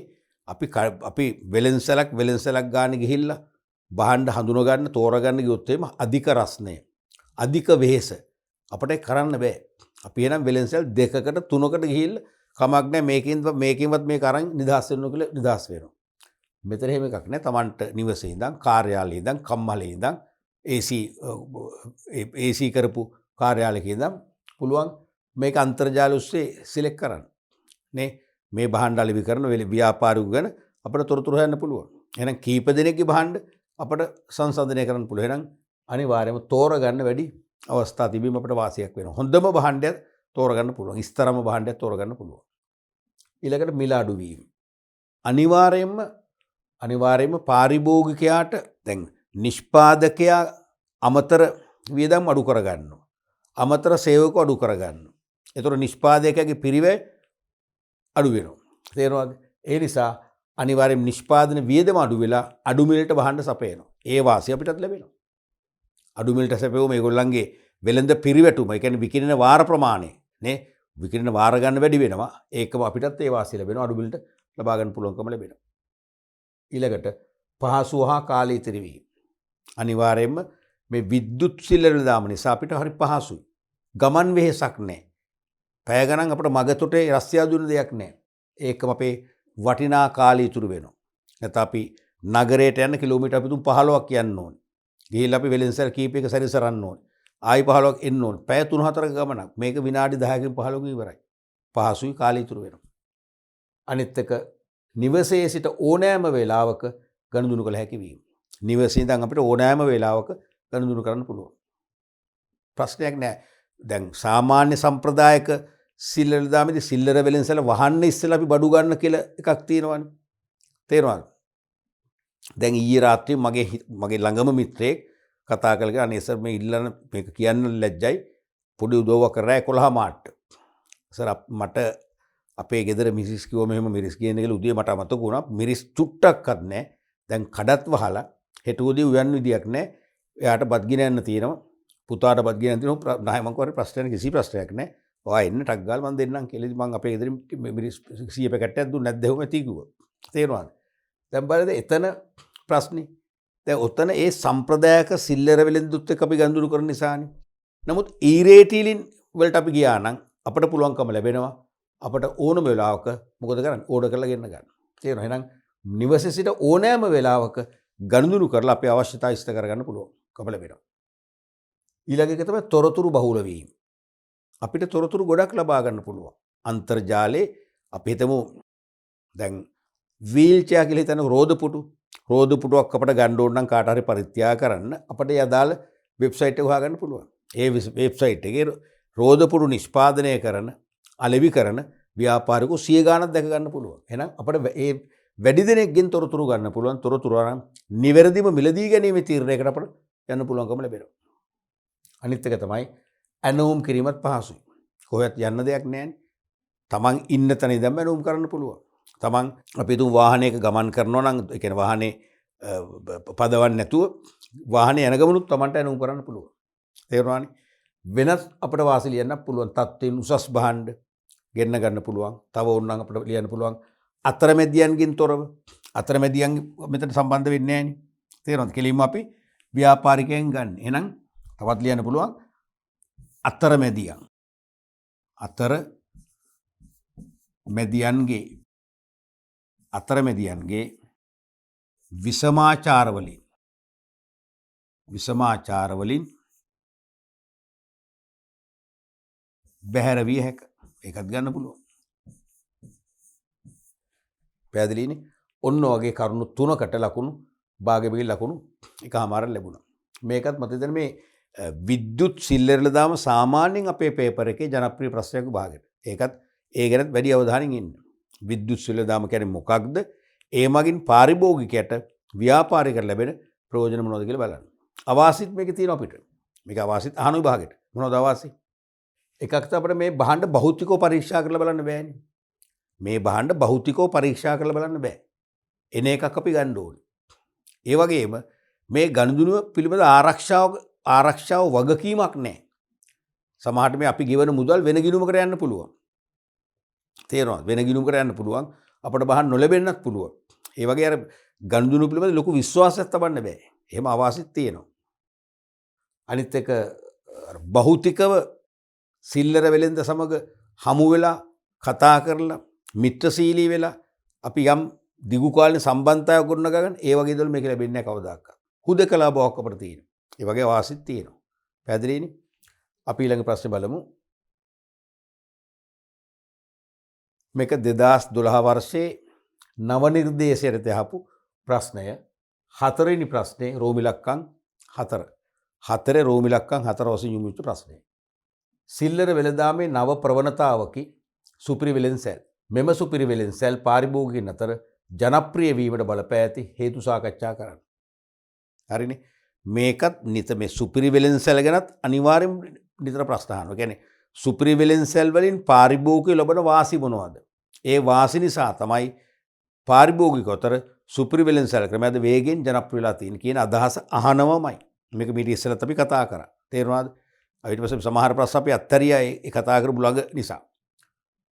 අපි වෙළෙන්සලක් ගානේ ගිහිල්ලා බහඬ හඳුන ගන්න, තෝරා ගන්න ගියොත් එහෙම අධික රස්නය, අධික වෙහෙස අපිට කරන්න බෑ. අපි එනම් වෙළෙන්සල් 2කට 3කට ගිහිල්ලා කමක් නැහැ මේකෙන්වත් මේක අරන් නිදහස් වෙන්න කියලා නිදහස් වෙනවා. මෙතන එහෙම එකක් නැහැ. Tamanට නිවසේ ඉඳන්, කාර්යාලයේ ඉඳන්, කම්මලේ ඉඳන්, AC කරපු කාර්යාලයක ඉඳන් පුළුවන් මේක අන්තර්ජාල ඔස්සේ සිලෙක්ට් කරන්න. නේ මේ භාණ්ඩ අලෙවි කරන ව්‍යාපාරිකයෝ ගැන අපිට තොරතුරු හොයන්න පුළුවන්. එහෙනම් කීප දෙනෙක්ගේ භාණ්ඩ අපිට සංසන්දනය කරන්න පුළුවන්. එහෙනම් අනිවාර්යයෙන්ම තෝරගන්න වැඩි අවස්ථා තිබීම අපිට වාසියක් වෙනවා. හොඳම භාණ්ඩයක් තෝරගන්න පුළුවන්. ඉස්තරම භාණ්ඩයක් තෝරගන්න පුළුවන්. ඊළඟට මිල අඩු වීම. අනිවාර්යයෙන්ම පාරිභෝගිකයාට දැන් නිෂ්පාදකයා අමතර වියදම් අඩු කරගන්නවා. අමතර සේවක අඩු කරගන්නවා. ඒතර නිෂ්පාදකයාගේ පිරිවැය අඩු වෙනවා. තේරෙනවද? ඒ නිසා අනිවාර්යයෙන් නිෂ්පාදන වියදම අඩු වෙලා අඩු මිලට වහන්න සපයනවා. ඒ වාසිය අපිටත් ලැබෙනවා. අඩු මිලට සපයුම මේගොල්ලන්ගේ වෙළඳ පිරිවැටුම, ඒ කියන්නේ විකිරණ වාර ප්‍රමාණය නේ, විකිරණ වාර ගන්න වැඩි වෙනවා. ඒකම අපිටත් ඒ වාසිය ලැබෙනවා. අඩු මිලට ලබා ගන්න පුළුවන්කම ලැබෙනවා. ඊළඟට පහසු හා කාලය ඉතිරි වීම. අනිවාර්යයෙන්ම මේ විද්‍යුත් සිල්ලර දාම නිසා අපිට හරි පහසුයි. ගමන් වෙහෙසක් නැහැ. පැය ගණන් අපිට මගතොටේ රස්තියා දුන්න දෙයක් නැහැ. ඒකම අපේ වටිනා කාලය ඉතුරු වෙනවා. නැත්නම් අපි නගරයට යන්න කිලෝමීටර් අපි 15ක් යන්න ඕනේ. ගිහිල්ලා අපි වෙලෙන්සල් කීපයක සැරිසරන්න ඕනේ. ආයි 15ක් එන්න ඕනේ. පැය 3-4ක ගමනක්. මේක විනාඩි 10කින් 15කින් ඉවරයි. පහසුයි, කාලය ඉතුරු වෙනවා. අනිත් එක නිවසේ සිට ඕනෑම වේලාවක ගනුදෙනු කළ හැකි වීම. නිවසේ ඉඳන් අපිට ඕනෑම වේලාවක ගනුදෙනු කරන්න පුළුවන්. ප්‍රශ්නයක් නැහැ. දැන් සාමාන්‍ය සම්ප්‍රදායක සිල්ලර දාමේදී සිල්ලර වෙලෙන්සල වහන්න ඉස්සෙල්ලා අපි බඩු ගන්න කියලා එකක් තියෙනවානේ. තේරෙනවද? දැන් ඊයේ රාත්‍රියේ මගේ ළඟම මිත්‍රයෙක් කතා කළා අනේ සර් මේ ඉල්ලන මේක කියන්න ලැජ්ජයි පොඩි උදව්වක් කරා 11 මාට. සර් මට අපේ ගෙදර මිරිස් කිව්ව මෙහෙම මිරිස් කියන එක උදේ මට අමතක වුණා. මිරිස් චුට්ටක්වත් නැහැ. දැන් කඩත් වහලා හෙට උදේ උයන් විදියක් නැහැ. එයාට බත් ගෙන යන්න තියෙනවා. පුතාට බත් ගෙන යන්න තියෙනවා. නැහැ මං කරේ ප්‍රශ්නයක් කිසි ප්‍රශ්නයක් නැහැ. ඔයා එන්න ටක් ගාලා මං දෙන්නම් කියලා මං අපේ ගෙදරින් මිරිස් 100 පැකට්ටයක් දුන්නා නැද්ද එහෙම ඇති කිව්වා. තේරුණාද? දැන් බලද එතන ප්‍රශ්නේ. දැන් ඔතන ඒ සම්ප්‍රදායක සිල්ලර වෙලෙන්දුත් එක්ක අපි ගනුදෙනු කරන නිසානේ. නමුත් ඊරේටීලින් වලට අපි ගියා නම් අපිට පුළුවන්කම ලැබෙනවා අපට ඕනම වෙලාවක මොකද කරන්නේ ඕඩර් කරලා ගෙන්න ගන්න. තේරෙනවද? එහෙනම් නිවසේ සිට ඕනෑම වෙලාවක ගනුදෙනු කරලා අපේ අවශ්‍යතා ඉෂ්ට කරගන්න පුළුවන්කම ලැබෙනවා. ඊළඟ එක තමයි තොරතුරු බහුල වීම. අපිට තොරතුරු ගොඩක් ලබා ගන්න පුළුවන්. අන්තර්ජාලයේ අපි හිතමු දැන් වීල් චෙයා කියලා හිතන රෝද පුටුවක් අපිට ගන්න ඕන නම් කාට හරි පරිත්‍යාග කරන්න අපිට යදාල වෙබ්සයිට් එක හොයාගන්න පුළුවන්. ඒ වෙබ්සයිට් එකේ රෝද පුටු නිෂ්පාදනය කරන අලෙවි කරන ව්‍යාපාරිකෝ 100 ගාණක් දැක ගන්න පුළුවන්. එහෙනම් අපිට ඒ වැඩි දෙනෙක්ගෙන් තොරතුරු ගන්න පුළුවන්. තොරතුරු අරන් නිවැරදිව මිලදී ගැනීමේ තීරණයකට අපිට යන්න පුළුවන්කම ලැබෙනවා. අනිත් එක තමයි ඇනවුම් කිරීමත් පහසුයි. කොහෙවත් යන්න දෙයක් නැහැ. තමන් ඉන්න තැන ඉඳන් ඇනවුම් කරන්න පුළුවන්. තමන් අපි තුන් වාහනයක ගමන් කරනවා නම් ඒ කියන්නේ වාහනේ පදවන්නේ නැතුව වාහනේ යන ගමනුත් තමන්ට ඇනවුම් කරන්න පුළුවන්. තේරුණානේ? වෙනත් අපිට වාසි ලියන්න පුළුවන්. තත්ත්වයෙන් උසස් භාණ්ඩ ගෙන්න ගන්න පුළුවන්. තව ඕනනම් අපිට ලියන්න පුළුවන්. අතරමැදියන්ගෙන් තොරව අතරමැදියන් මෙතන සම්බන්ධ වෙන්නේ නැහැ නේ. තේරුණාද? කෙලින්ම අපි ව්‍යාපාරිකයන් ගන්න. එහෙනම් තවත් ලියන්න පුළුවන් අතරමැදියන්ගේ විසමාචාරවලින් බැහැර විය හැක. ඒකත් ගන්න පුළුවන්. පැහැදිලිනේ? ඔන්න වගේ කරුණු 3කට ලකුණු භාගයකින් ලකුණු එකමාරක් ලැබුණා. මේකත් මත හිතන්නේ මේ විද්‍යුත් සිල්ලරල දාම සාමාන්‍යයෙන් අපේ පේපර් එකේ ජනප්‍රිය ප්‍රශ්නයක් භාගයට. ඒකත් ඒ ගැනත් වැඩි අවධානයෙන් ඉන්න. විද්‍යුත් සිල්ලර දාම කියන්නේ මොකක්ද? ඒ මගින් පාරිභෝගිකයට ව්‍යාපාරිකයට ලැබෙන ප්‍රයෝජන මොනවද කියලා බලන්න. අවාසිත් මේකේ තියෙනවා අපිට. මේක අවාසිත් අහන විභාගෙට. මොනවද අවාසි? එකක් තමයි මේ භාණ්ඩ භෞතිකව පරීක්ෂා කරලා බලන්න බෑනේ. මේ භාණ්ඩ භෞතිකව පරීක්ෂා කරලා බලන්න බෑ. එන එකක් අපි ගන්න ඕනේ. ඒ වගේම මේ ගනුදෙනුව පිළිබඳ ආරක්ෂාව වගකීමක් නැහැ. සමහරට මේ අපි ගෙවන මුදල් වෙන ගිණුමකට යන්න පුළුවන්. තේරෙනවද? වෙන ගිණුමකට යන්න පුළුවන්. අපිට බහන් නොලැබෙන්නත් පුළුවන්. ඒ වගේ අර ගනුදෙනුව පිළිබඳ ලොකු විශ්වාසයක් තබන්න බෑ. එහෙම අවාසිත් තියෙනවා. අනිත් එක භෞතිකව සිල්ලර වෙලෙන්ද සමග හමු වෙලා කතා කරලා මිත්‍රශීලී වෙලා අපි යම් දිගු කාලින සම්බන්ධතාවයක් ගොඩනගා ගන්න ඒ වගේ දේවල් මේක ලැබෙන්නේ නැහැ කවදාකවත්. හුදකලා බවක් අපිට තියෙනවා. ඒ වගේ වාසිත් තියෙනවා. පැහැදිලිනේ? අපි ඊළඟ ප්‍රශ්නේ බලමු. මේක 2012 වර්ෂයේ නව නිර්දේශයට යහපු ප්‍රශ්නය. 4 වෙනි ප්‍රශ්නේ රෝම ඉලක්කම් 4. 4 රෝම ඉලක්කම් 4 වශයෙන් යොමු වෙච්ච ප්‍රශ්නය. සිල්ලර වෙළඳාමේ නව ප්‍රවණතාවකි සුපිරිවෙලෙන්සැල්. මෙම සුපිරිවෙලෙන්සැල් පාරිභෝගිකයන් අතර ජනප්‍රිය වීමට බලපෑ ඇති හේතු සාකච්ඡා කරන්න. හරිනේ? මේකත් නිතර මේ සුපිරිවෙලෙන්සැල් ගැනත් අනිවාර්යෙන් නිතර ප්‍රශ්න අහනවා. කියන්නේ සුපිරිවෙලෙන්සැල් වලින් පාරිභෝගිකයෝ ලබන වාසි මොනවද? ඒ වාසි නිසා තමයි පාරිභෝගිකයෝ අතර සුපිරිවෙලෙන්සැල් ක්‍රමයද වේගෙන් ජනප්‍රිය වෙලා තියෙන කියන අදහස අහනවමයි. මේක මීට ඉස්සෙල්ලත් අපි කතා කරා. තේරුණාද? ඊට පස්සේ සමහර ප්‍රශ්න අපි අත්තරියා ඒ කතා කරපු ළඟ නිසා.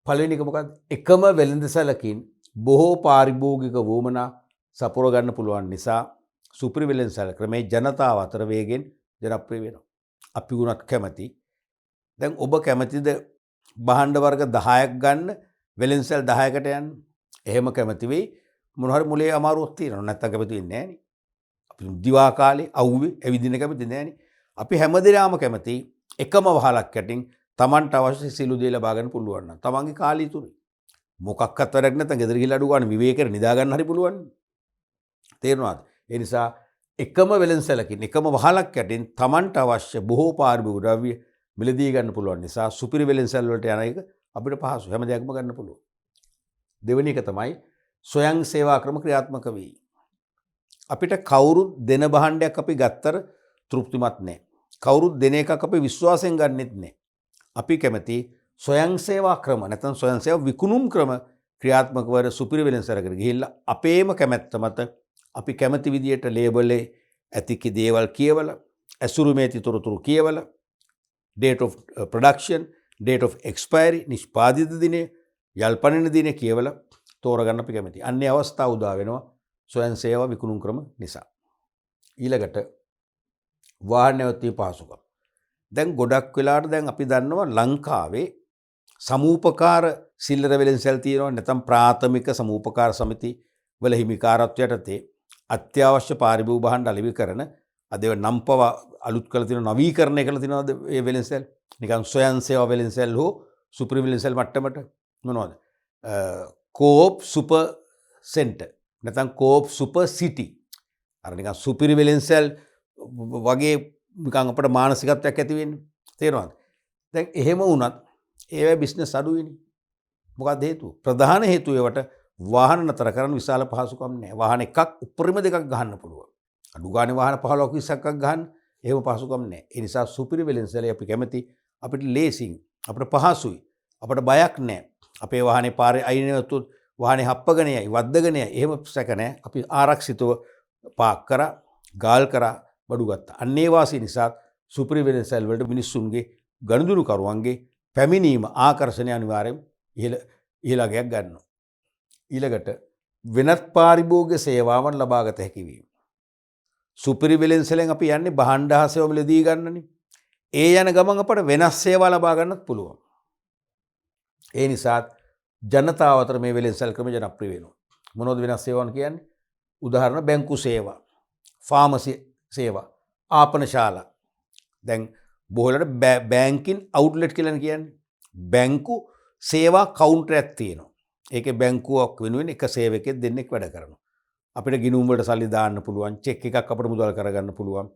පළවෙනි එක මොකක්ද? එකම වෙළඳසැලකින් බොහෝ පාරිභෝගික වුමනා සපුර ගන්න පුළුවන් නිසා සුපිරිවෙලෙන්සැල් ක්‍රමේ ජනතාව අතර වේගෙන් ජනප්‍රිය වෙනවා. අපි උනත් කැමති. දැන් ඔබ කැමතිද භාණ්ඩ වර්ග 10ක් ගන්න වෙළෙන්සැල් 10කට යන්න? එහෙම කැමති වෙයි. මොන හරි මුලේ අමාරුවක් තියෙනවා. නැත්තම් කැමති වෙන්නේ නැහැ නේ. අපි දිවා කාලේ අවුවේ ඇවිදින්න කැමති නැහැ නේ. අපි හැමදේම කැමති එකම වහලක් යටින් Tamanට අවශ්‍ය සිළු දේ ලබා ගන්න පුළුවන් නම් තමන්ගේ කාලය තුනේ මොකක්වත් වැඩක් නැත්නම් ගෙදර ගිහලා අඩු ගන්න විවේකයෙන් නිදා ගන්න හරි පුළුවන්. තේරුණාද? ඒ නිසා එකම වෙළෙන්සැලකින් එකම වහලක් යටින් Tamanට අවශ්‍ය බොහෝ පාරිභෝගික ද්‍රව්‍ය මිලදී ගන්න පුළුවන් නිසා සුපිරි වෙළෙන්සැල් වලට යන එක අපිට පහසු. හැම දෙයක්ම ගන්න පුළුවන්. දෙවෙනි එක තමයි ස්වයං සේවා ක්‍රම ක්‍රියාත්මක වෙයි. අපිට කවුරුත් දෙන භාණ්ඩයක් අපි ගත්තර තෘප්තිමත් නැහැ. කවුරුත් දෙන එකක් අපි විශ්වාසයෙන් ගන්නෙත් නැහැ. අපි කැමති ස්වයං සේවා ක්‍රම නැත්නම් ස්වයං සේවා විකුණුම් ක්‍රම ක්‍රියාත්මක වර සුපිරි වෙළෙන්සැලකට ගිහිල්ලා අපේම කැමැත්ත මත අපි කැමති විදියට ලේබලේ ඇති දේවල් කියවලා ඇසුරු මේති තොරතුරු කියවලා date of production, date of expiry, නිෂ්පාදිත දිනේ, යල්පනන දිනේ කියවලා තෝරගන්න අපි කැමති. අන්නේ අවස්ථාව උදා වෙනවා ස්වයං සේවා විකුණුම් ක්‍රම නිසා. ඊළඟට වාහන නැවතීම පහසුකම්. දැන් ගොඩක් වෙලාවට දැන් අපි දන්නවා ලංකාවේ සමූපකාර සිල්ලර වෙළෙන්සැල් තියෙනවා නැත්නම් ප්‍රාථමික සමූපකාර සමිති වල හිමිකාරත්වයට තේ අත්‍යවශ්‍ය පාරිභෝගික භාණ්ඩ අලෙවි කරන අද ඒවා නම් පවා අලුත් කරලා තියෙන නවීකරණය කරලා තියෙනවද ඒ වෙළෙන්සැල් නිකන් ස්වයං සේවා වෙළෙන්සැල් හෝ සුපිරි වෙළෙන්සැල් මට්ටමට මොනවද කෝප් සුපර් සෙන්ටර් නැත්නම් කෝප් සුපර් සිටි අර නිකන් සුපිරි වෙළෙන්සැල් වගේ නිකන් අපිට මානසිකත්වයක් ඇති වෙන්නේ තේරෙනවද දැන් එහෙම වුණත් ඒවැ බිස්නස් අඩුයිනේ මොකක්ද හේතුව ප්‍රධාන හේතුව ඒවට වාහන නතර කරන්න විශාල පහසුකම් නැහැ වාහන එකක් උපරිම දෙකක් ගහන්න පුළුවන් අඩු ගානේ වාහන 15ක් 20ක් ගහන්න එහෙම පහසුකම් නැහැ ඒ නිසා සුපිරි වෙළෙන්සැලේ අපි කැමති අපිට ලේසින් අපිට පහසුයි අපිට බයක් නැහැ අපේ වාහනේ පාරේ අයිනේ නැවතුත් වාහනේ හප්පගෙන යයි වද්දගෙන යයි එහෙම සැක නැහැ අපි ආරක්ෂිතව පාක් කරා ගාල් කරා බඩු ගත්තා අන්න ඒ වාසිය නිසා සුපිරි වෙළෙන්සැල් වලට මිනිස්සුන්ගේ ගනුදෙනු කරුවන්ගේ පැමිණීම ආකර්ෂණය අනිවාර්යෙන් ඉහළගයක් ගන්නවා ඊළඟට වෙනත් පාරිභෝගික සේවාවන් ලබාගත හැකි වීම සුපිරි වෙළෙන්සැලෙන් අපි යන්නේ භාණ්ඩ හා සේවා මිලදී ගන්නනේ ඒ යන ගමන් අපට වෙනස් සේවා ලබා ගන්නත් පුළුවන් ඒ නිසා ජනතාව අතර මේ වෙළෙන්සැල් ක්‍රම ජනප්‍රිය වෙනවා මොනවද වෙනස් සේවාවන් කියන්නේ උදාහරණ බැංකු සේවා ෆාමසි සේවා ආපන ශාලා දැන් බොහෝලට බැංකින් අවුට්ලට් කියලා කියන්නේ බැංකු සේවා කවුන්ටරයක් තියෙනවා ඒකේ බැංකුවක් වෙනුවෙන් එක සේවකයෙක් දෙන්නෙක් වැඩ කරනවා අපිට ගිණුම් වලට සල්ලි දාන්න පුළුවන් චෙක් එකක් අපිට මුදල් කරගන්න පුළුවන්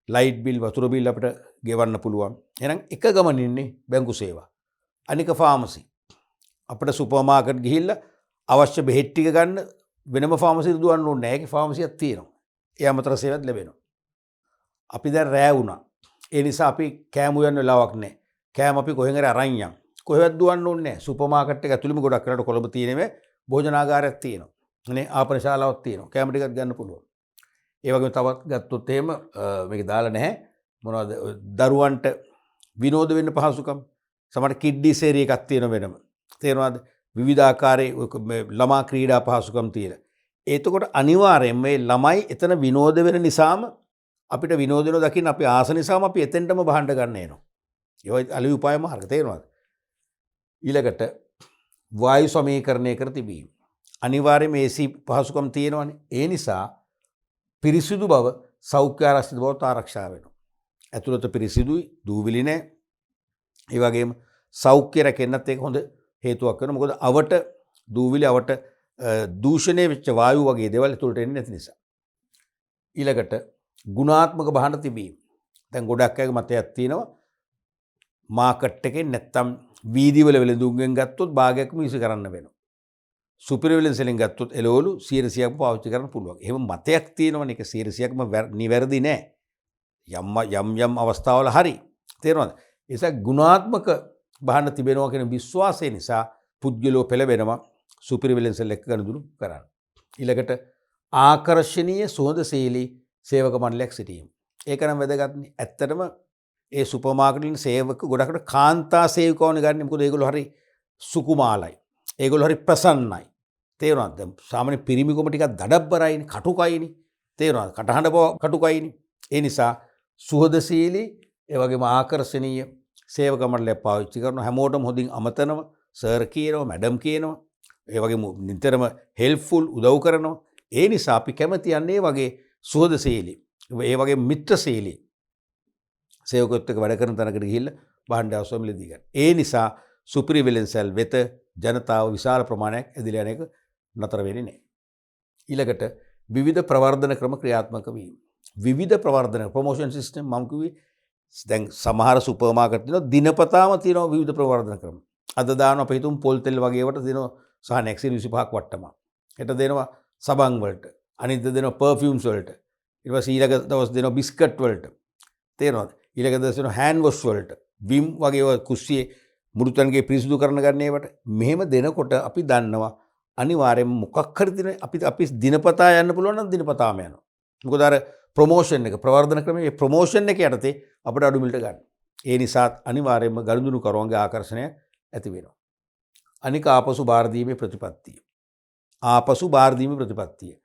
ලයිට් බිල් වතුර බිල් අපිට ගෙවන්න පුළුවන් එහෙනම් එක ගමන ඉන්නේ බැංකු සේවා අනික ෆාමසි අපිට සුපර් මාකට් ගිහිල්ලා අවශ්‍ය බෙහෙත් ටික ගන්න වෙනම ෆාමසි දුවන්න ඕනේ නැහැ ඒකේ ෆාමසියක් තියෙනවා ඒ අමතර සේවත් ලැබෙනවා අපි දැන් රෑ වුණා ඒ නිසා අපි කෑම උයන්න වෙලාවක් නැහැ කෑම අපි කොහෙන් හරි අරන් යන් කොහෙවත් දුවන්න ඕනේ නැහැ සුපර් මාකට් එක ඇතුළෙම ගොඩක් වෙලාවට කොළඹ තියෙනවේ භෝජනාගාරයක් තියෙනවා නේ ආපන ශාලාවක් තියෙනවා කැම ටිකක් ගන්න පුළුවන් ඒ වගේම තවත් ගත්තොත් එහෙම මේක දාලා නැහැ මොනවද දරුවන්ට විනෝද වෙන්න පහසුකම් සමහර කිඩ්ඩිස් ඒරියා එකක් තියෙන වෙනම තේරෙනවද විවිධාකාරයේ ළමා ක්‍රීඩා පහසුකම් තියෙන එතකොට අනිවාර්යයෙන් මේ ළමයි එතන විනෝද වෙන නිසාම අපිට විනෝද වෙන දකින්න අපි ආස නිසාම අපි එතෙන්ටම බහන්න ගන්න එනවා ඒ අලි උපාය මාර්ග තේරෙනවද ඊළඟට වායු සමීකරණය කර තිබීම අනිවාර්යයෙන්ම AC පහසුකම් තියෙනවනේ ඒ නිසා පිරිසිදු බව සෞඛ්‍ය ආරක්ෂිත බව ආරක්ෂා වෙනවා ඇතුළත පිරිසිදුයි දූවිලි නැහැ ඒ වගේම සෞඛ්‍ය රැකෙන්නත් ඒක හොඳ හේතුවක් වෙනවා මොකද අවට දූවිලි අවට දූෂණය වෙච්ච වායු වගේ දේවල් ඇතුළට එන්නේ නැති නිසා ඊළඟට ගුණාත්මක භාණ්ඩ තිබීම දැන් ගොඩක් අයගේ මතයක් තියෙනවා මාකට් එකේ නැත්තම් වීදිවල වෙළඳුන්ගෙන් ගත්තොත් භාගයක්ම විසි කරන්න වෙනවා සුපිරි වෙළෙන්සැලෙන් ගත්තොත් එළවලු 100%ක්ම පාවිච්චි කරන්න පුළුවන් එහෙම මතයක් තියෙනවනේ ඒක 100%ක්ම නිවැරදි නෑ යම් අවස්ථාවල හරි තේරෙනවද ඒ නිසා ගුණාත්මක භාණ්ඩ තිබෙනවා කියන විශ්වාසය නිසා පුද්ගලෝ පෙළඹෙනවා සුපිරි වෙළෙන්සැල එක්ක ගනුදෙනු කරන්න ඊළඟට ආකර්ශනීය සුවඳශීලී සේවක මණ්ඩලයක් සිටීම ඒක නම් වැදගත්නේ ඇත්තටම ඒ සුපර් මාකට් වලින් සේවක ගොඩකට කාන්තා සේවකවනේ ගන්න මොකද ඒගොල්ලෝ හරි සුකුමාලයි ඒගොල්ලෝ හරි ප්‍රසන්නයි තේරුණාද දැන් සාමාන්‍ය පිරිමිකම ටිකක් දඩබ්බරයිනේ කටුකයිනේ තේරුණාද කටහඬ බව කටුකයිනේ ඒ නිසා සුහදශීලී ඒ වගේම ආකර්ශනීය සේවක මණ්ඩලයක් පාවිච්චි කරන හැමෝටම හොඳින් අමතනවා සර් කියනවා මැඩම් කියනවා ඒ වගේම නිතරම හෙල්ප්ෆුල් උදව් කරනවා ඒ නිසා අපි කැමති යන්නේ වගේ සුහදශීලී ඒ වගේ මිත්‍රශීලී සේවකයොත් එක්ක වැඩ කරන තැනකට ගිහිල්ලා භාණ්ඩ අවශ්‍ය මිලදී ගන්න. ඒ නිසා සුපිරි වෙළෙන්සැල් වෙත ජනතාව විශාල ප්‍රමාණයක් ඇදලා යන එක නතර වෙන්නේ නැහැ. ඊළඟට විවිධ ප්‍රවර්ධන ක්‍රම ක්‍රියාත්මක වීම. විවිධ ප්‍රවර්ධන ප්‍රොමෝෂන් සිස්ටම් මම කිව්වේ දැන් සමහර සුපර් මාකට් තියෙනවා දිනපතාම තියෙනවා විවිධ ප්‍රවර්ධන ක්‍රම. අද දානවා අපි හිතමු පොල් තෙල් වගේ ඒවට දෙනවා සහන 125ක් වට්ටම. හෙට දෙනවා සබන් වලට. අනිත් දෙනවා පර්ෆියුම්ස් වලට. ඊට පස්සේ ඊළඟ දවස් දෙනවා බිස්කට් වලට. තේරෙනවද? ඊළඟ දවස් දෙනවා හෑන්ඩ් වොෂ් වලට. විම් වගේ ඒවා කුස්සියේ මුරුතන්ගේ පිරිසිදු කරන ගන්න ඒවට. මෙහෙම දෙනකොට අපි දන්නවා අනිවාර්යයෙන්ම මොකක් හරි දින අපි දිනපතා යන්න පුළුවන් නම් දිනපතාම යනවා. මොකද අර ප්‍රොමෝෂන් එක ප්‍රවර්ධන ක්‍රමයේ ප්‍රොමෝෂන් එක යටතේ අපිට අඩු මිලට ගන්න. ඒ නිසා අනිවාර්යයෙන්ම ගනුදෙනු කරවන්ගේ ආකර්ෂණය ඇති වෙනවා. අනික ආපසු බාර දීමේ ප්‍රතිපත්තිය. ආපසු බාර දීමේ ප්‍රතිපත්තිය.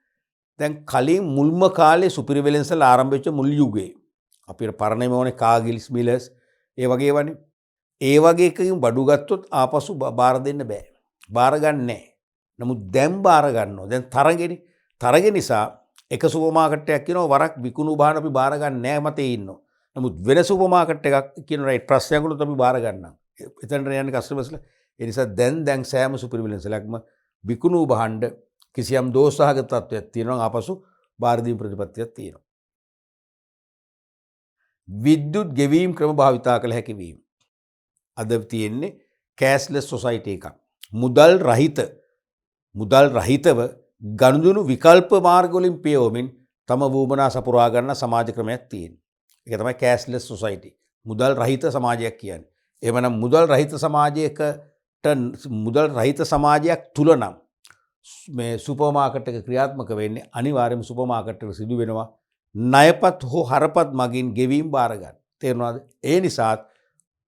දැන් කලින් මුල්ම කාලේ සුපිරි වෙළෙන්සැල ආරම්භ වෙච්ච මුල් යුගයේ අපිට පරණම ඕනේ කාගිල්ස් මිලර්ස් ඒ වගේ වනේ. ඒ වගේ එකකින් බඩු ගත්තොත් ආපසු බාර දෙන්න බෑ. බාර ගන්න නැහැ. නමුත් දැන් බාර ගන්නවා. දැන් තරගෙනි. තරගෙ නිසා එක සුපර් මාකට් එකක් කියනවා වරක් විකුණු බාන අපි බාර ගන්න නැහැ මතේ ඉන්නවා. නමුත් වෙන සුපර් මාකට් එකක් කියන රයිට් ප්‍රශ්නයක් වුණොත් අපි බාර ගන්නවා. එතනට යන්නේ කස්ටමර්ස්ලා. ඒ නිසා දැන් සෑම සුපර් විලෙන්සලක්ම විකුණු බහඬ කිසියම් දෝෂසහගත තත්ත්වයක් තියෙනවා ආපසු බාර දීම ප්‍රතිපත්තියක් තියෙනවා. විද්‍යුත් ගෙවීම් ක්‍රම භාවිතා කළ හැකි වීම. අද තියෙන්නේ කෑෂ්ලෙස් සොසයිටි එකක්. මුදල් රහිතව ගනුදෙනු විකල්ප මාර්ග වලින් පියවමින් තම වුමනා සපුරා ගන්න සමාජ ක්‍රමයක් තියෙනවා. ඒක තමයි කෑෂ්ලෙස් සොසයිටි. මුදල් රහිත සමාජයක් කියන්නේ. එහෙමනම් මුදල් රහිත සමාජයක් තුල නම් මේ සුපර් මාකට් එක ක්‍රියාත්මක වෙන්නේ අනිවාර්යයෙන්ම සුපර් මාකට් එක සිදු වෙනවා ණයපත් හෝ හරපත් මගින් ගෙවීම් බාර ගන්න. තේරුණාද? ඒ නිසාත්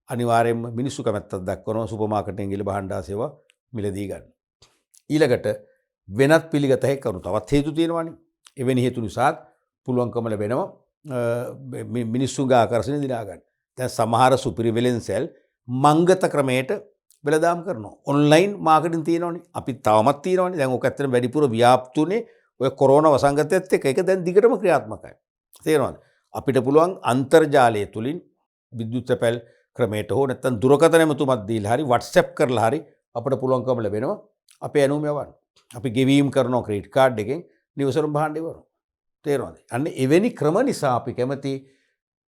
අනිවාර්යයෙන්ම මිනිස්සු කැමැත්තක් දක්වනවා සුපර් මාකට් එකෙන් ගිල භාණ්ඩා සේවා මිලදී ගන්න. ඊළඟට වෙනත් පිළිගත හැකි කරුණු තවත් හේතු තියෙනවානේ. එවැනි හේතු නිසාත් පුළුවන්කම ලැබෙනවා මිනිස්සුගේ ආකර්ෂණය දිනා ගන්න. දැන් සමහර සුපිරි වෙලෙන්සල් මංගත ක්‍රමයට වෙළඳාම් කරනවා. ඔන්ලයින් මාකටිං තියෙනවනේ. අපි තවමත් තියෙනවනේ. දැන් ඔක ඇත්තටම වැඩිපුර ව්‍යාප්තුනේ ඔය කොරෝනා වසංගතයත් එක්ක. ඒක දැන් දිගටම ක්‍රියාත්මකයි. තේරෙනවද? අපිට පුළුවන් අන්තර්ජාලය තුලින් විද්‍යුත් සැපැල් ක්‍රමයට හෝ නැත්නම් දුරකථන ඇමතුමක් දීලා හරි WhatsApp කරලා හරි අපිට පුළුවන්කම ලැබෙනවා අපේ ඇණුම් යවන්න. අපි ගෙවීම් කරනවා ක්‍රෙඩිට් කාඩ් එකෙන් නිවසරම භාණ්ඩ ඉවරනවා. තේරෙනවද? අන්න එවැනි ක්‍රම නිසා අපි කැමති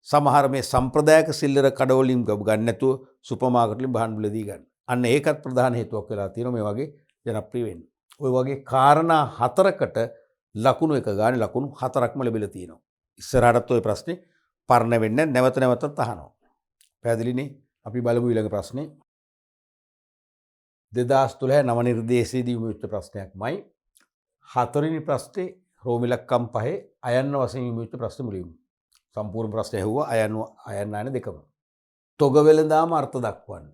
සමහර මේ සම්ප්‍රදායක සිල්ලර කඩවලින් ගන්න නැතුව සුපර් මාකට් වලින් භාණ්ඩ මිලදී ගන්න. අන්න ඒකත් ප්‍රධාන හේතුවක් වෙලා තියෙනවා මේ වගේ ජනප්‍රිය වෙන්න. ওই වගේ කාරණා 4කට ලකුණු එක ගානේ ලකුණු 4ක්ම ලැබිලා තියෙනවා. ඉස්සරහටත් ওই ප්‍රශ්නේ පරණ වෙන්නේ නැවත නැවතත් අහනවා. පැහැදිලිනේ? අපි බලමු ඊළඟ ප්‍රශ්නේ. 2013 නව නිර්දේශයේදී යොමුවෙච්ච ප්‍රශ්නයක්මයි. 4 වෙනි ප්‍රශ්නේ රෝමිලක්කම් 5 අයන්න වශයෙන් යොමුවෙච්ච ප්‍රශ්නේ මුලින්ම. සම්පූර්ණ ප්‍රශ්නය ඇහුවා අයන්න ආයන දෙකම. තොග වෙළඳාම අර්ථ දක්වන්න.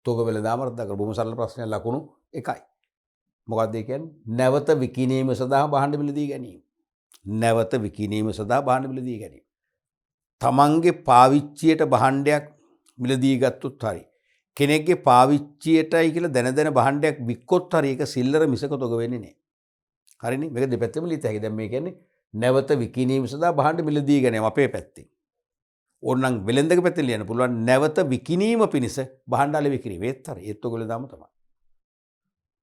තොග වෙළඳාම අර්ථ දක්වන්න බොහොම සරල ප්‍රශ්නයක් ලකුණු 1යි. මොකක්ද ඒ කියන්නේ? නැවත විකිණීම සඳහා භාණ්ඩ මිලදී ගැනීම. නැවත විකිණීම සඳහා භාණ්ඩ මිලදී ගැනීම. තමන්ගේ පාවිච්චියට භාණ්ඩයක් මිලදී ගත්තොත් හරි කෙනෙක්ගේ පාවිච්චියටයි කියලා දැන භාණ්ඩයක් වික්කොත් හරි ඒක සිල්ලර මිසක තොග වෙන්නේ නැහැ. හරිනේ? මේක දෙපැත්තම ලියත හැකි. දැන් මේ කියන්නේ නැවත විකිණීම සඳහා භාණ්ඩ මිලදී ගැනීම අපේ පැත්තෙන්. ඕනනම් වෙළෙන්දක පැත්තෙන් ලියන්න පුළුවන් නැවත විකිණීම පිණිස භාණ්ඩ අලෙවි කිරීම. ඒත් හරි. ඒත් ඔයගොල්ලෝ දාම තමයි.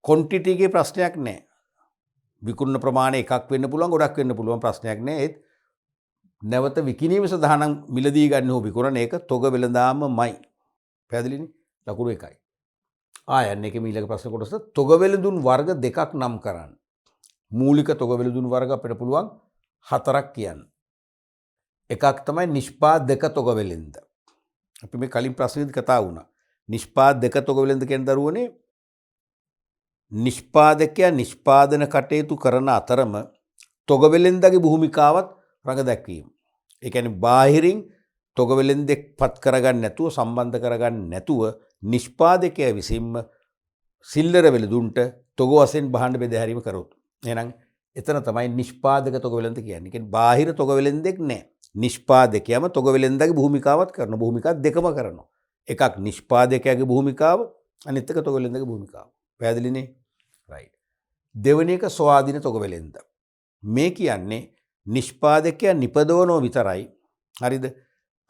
ක්වොන්ටිටි එකේ ප්‍රශ්නයක් නැහැ. විකුණන ප්‍රමාණය එකක් වෙන්න පුළුවන් ගොඩක් වෙන්න පුළුවන් ප්‍රශ්නයක් නැහැ. ඒත් නැවත විකිණීම සඳහා නම් මිලදී ගන්න හෝ විකුණන ඒක තොග වෙළඳාමමයි. පැහැදිලිනේ? ලකුණු 1යි. ආයන්න එකේ ඊළඟ ප්‍රශ්න කොටස තොග වෙළඳුන් වර්ග දෙකක් නම් කරන්න. මූලික තොග වෙළඳුන් වර්ග අපිට පුළුවන් 4ක් කියන්න. එකක් තමයි නිෂ්පාදක තොග වෙළෙන්ද. අපි මේ කලින් ප්‍රශ්නේදී කතා වුණා. නිෂ්පාදක තොග වෙළෙන්ද කියන දරුවනේ නිෂ්පාදකයා නිෂ්පාදන කටයුතු කරන අතරම තොග වෙළෙන්දගේ භූමිකාවත් රඟ දැක්වීම. ඒ කියන්නේ බාහිරින් තොග වෙළෙන්දෙක් පත් කරගන්න නැතුව සම්බන්ධ කරගන්න නැතුව නිෂ්පාදකයා විසින්ම සිල්ලර වෙළඳුන්ට තොග වශයෙන් භාණ්ඩ බෙදා හැරීම කරොත්. එහෙනම් එතන තමයි නිෂ්පාදක තොග වෙළඳ කියන්නේ. කියන්නේ බාහිර තොග වෙළෙන්දෙක් නැහැ. නිෂ්පාදකයාම තොග වෙළෙන්දගේ භූමිකාවත් කරනවා. භූමිකා දෙකම කරනවා. එකක් නිෂ්පාදකයාගේ භූමිකාව අනිත් එක තොග වෙළෙන්දගේ භූමිකාව. පැහැදිලිනේ? රයිට්. දෙවෙනි එක ස්වාධීන තොග වෙළෙන්ද. මේ කියන්නේ නිෂ්පාදකයා නිපදවනෝ විතරයි. හරිද?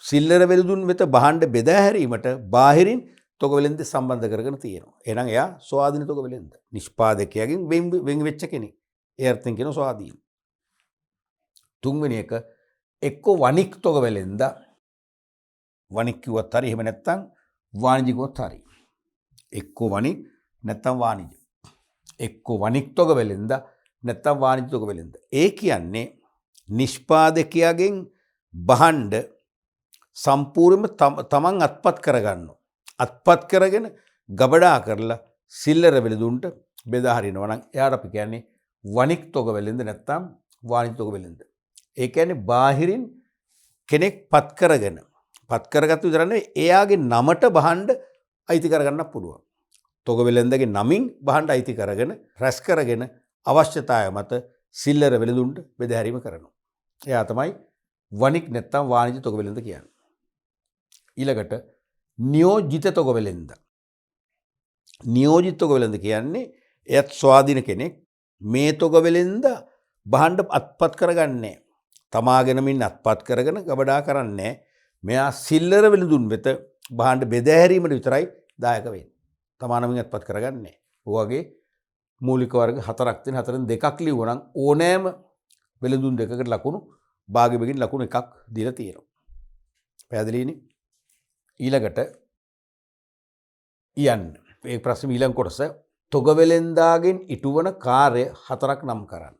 සිල්ලර වෙළඳුන් වෙත භාණ්ඩ බෙදා හැරීමට බාහිරින් තොග වෙළෙන්ද සම්බන්ධ කරගෙන තියෙනවා. එහෙනම් එයා ස්වාධීන තොග වෙළෙන්ද. නිෂ්පාදකයාගෙන් වෙන් වෙච්ච කෙනෙක්. ඒ අර්ථයෙන් කියන ස්වාධීන. තුන්වෙනි එක එක්ක වණික් තොග වෙළෙන්ද. වණික් කිව්වත් හරි එහෙම නැත්නම් වාණිජ කිව්වත් හරි. එක්ක වණික් නැත්නම් වාණිජ. එක්ක වණික් තොග වෙළෙන්ද නැත්නම් වාණිජ තොග වෙළෙන්ද. ඒ කියන්නේ නිෂ්පාදකයාගෙන් භාණ්ඩ සම්පූර්ණයෙන්ම තමන් අත්පත් කරගන්නවා. අත්පත් කරගෙන ගබඩා කරලා සිල්ලර වෙළඳුන්ට බෙදා හරිනවා නම් එයාට අපි කියන්නේ වණික් තොග වෙළෙන්ද නැත්නම් වාණිජ තොග වෙළෙන්ද. ඒ කියන්නේ බාහිරින් කෙනෙක් පත් කරගත්තු විතර නෙවෙයි එයාගේ නමට භාණ්ඩ අයිති කරගන්න පුළුවන්. තොග වෙළෙන්දගේ නමින් භාණ්ඩ අයිති කරගෙන රැස් කරගෙන අවශ්‍යතාවය මත සිල්ලර වෙළඳුන්ට බෙදා හැරීම කරනවා. එයා තමයි වණික් නැත්නම් වාණිජ තොග වෙළෙන්ද කියන්නේ. ඊළඟට නියෝජිත තොග වෙළෙන්ද. නියෝජිත තොග වෙළෙන්ද කියන්නේ එයත් ස්වාධීන කෙනෙක්. මේ තොග වෙළෙන්ද බහණ්ඩ අත්පත් කරගන්නේ. තමාගෙනමින් අත්පත් කරගෙන ගබඩා කරන්නේ. මෙයා සිල්ලර වෙළඳුන් වෙත බහණ්ඩ බෙදා හැරීමට විතරයි දායක වෙන්නේ. තමානමින් අත්පත් කරගන්නේ. ඔයගේ මූලික වර්ග 4ක් තියෙන 4න් 2ක් ලියුවනම් ඕනෑම වෙළඳුන් දෙකකට ලකුණු භාගයකින් ලකුණු 1ක් දීලා තියෙනවා. පැහැදිලිනේ? ඊළඟට යන්න. මේ ප්‍රශ්නේ ඊළඟ කොටස තොග වෙළෙන්දාගෙන් ඉටුවන කාර්ය 4ක් නම් කරන්න.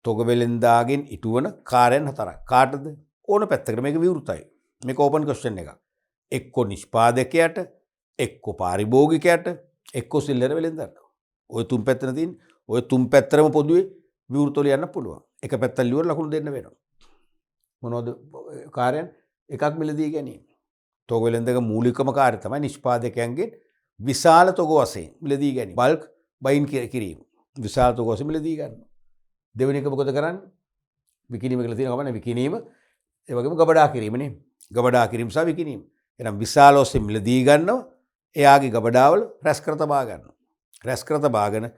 තොග වෙළෙන්දාගෙන් ඉටුවන කාර්යයන් 4ක්. කාටද? ඕන පැත්තකට මේක විවෘතයි. මේක ඕපන් ක්වෙස්චන් එකක්. එක්ක නිෂ්පාදකයට, එක්ක පාරිභෝගිකයට, එක්ක සිල්ලර වෙළෙන්දාට. ඔය තුන් පැත්තන තියෙන ඔය තුන් පැත්තරම පොදුවේ විවෘතව ලියන්න පුළුවන්. එක පැත්තක් ලියුවර ලකුණු දෙන්න වෙනවා. මොනවද කාර්යයන්? එකක් මිලදී ගැනීම. තොග වෙළෙන්දක මූලිකම කාර්යය තමයි නිෂ්පාදකයන්ගෙන් විශාල තොග වශයෙන් මිලදී ගැනීම. බල්ක් බයින් කිරීම. විශාල තොග වශයෙන් මිලදී ගන්නවා. දෙවෙනි එක මොකද කරන්නේ? විකිණීම කියලා තියෙනවා ගමන විකිණීම. ඒ වගේම ගබඩා කිරීමනේ. ගබඩා කිරීම සහ විකිණීම. එහෙනම් විශාල වශයෙන් මිලදී ගන්නවා. එයාගේ ගබඩාවල රැස් කර තබා ගන්නවා. රැස් කර තබාගෙන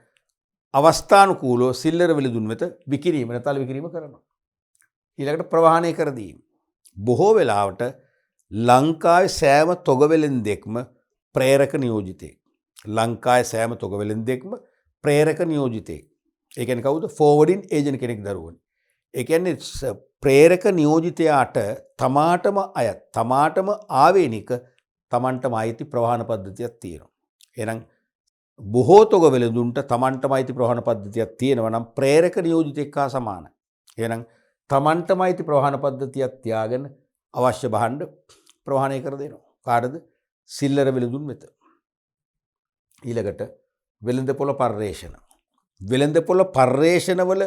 අවස්ථානුකූලව සිල්ලර වෙළඳුන් වෙත විකිණීම නැත්නම් විකිණීම කරනවා. ඊළඟට ප්‍රවාහණය කර දීම. බොහෝ වෙලාවට ලංකාවේ සෑම තොග වෙළෙන්දෙක්ම ප්‍රේරක නියෝජිතයෙක්. ලංකාවේ සෑම තොග වෙළෙන්දෙක්ම ප්‍රේරක නියෝජිතයෙක්. ඒ කියන්නේ කවුද? ෆෝවර්ඩින් ඒජන්ට් කෙනෙක් දරුවනේ. ඒ කියන්නේ ප්‍රේරක නියෝජිතයාට තමාටම අයත් තමාටම ආවේනික තමන්ටම අයිති ප්‍රවාහන පද්ධතියක් තියෙනවා. එහෙනම් බොහෝ තොග වෙළඳුන්ට තමන්ටම අයිති ප්‍රවාහන පද්ධතියක් තියෙනවා නම් ප්‍රේරක නියෝජිතෙක් හා සමානයි. එහෙනම් තමන්ටම අයිති ප්‍රවාහන පද්ධතියක් තියාගෙන අවශ්‍ය භාණ්ඩ ප්‍රවාහණය කර දෙනවා. කාටද? සිල්ලර වෙළඳුන් වෙත. ඊළඟට වෙළඳ පොළ පර්යේෂණ. වෙළඳ පොළ පර්යේෂණවල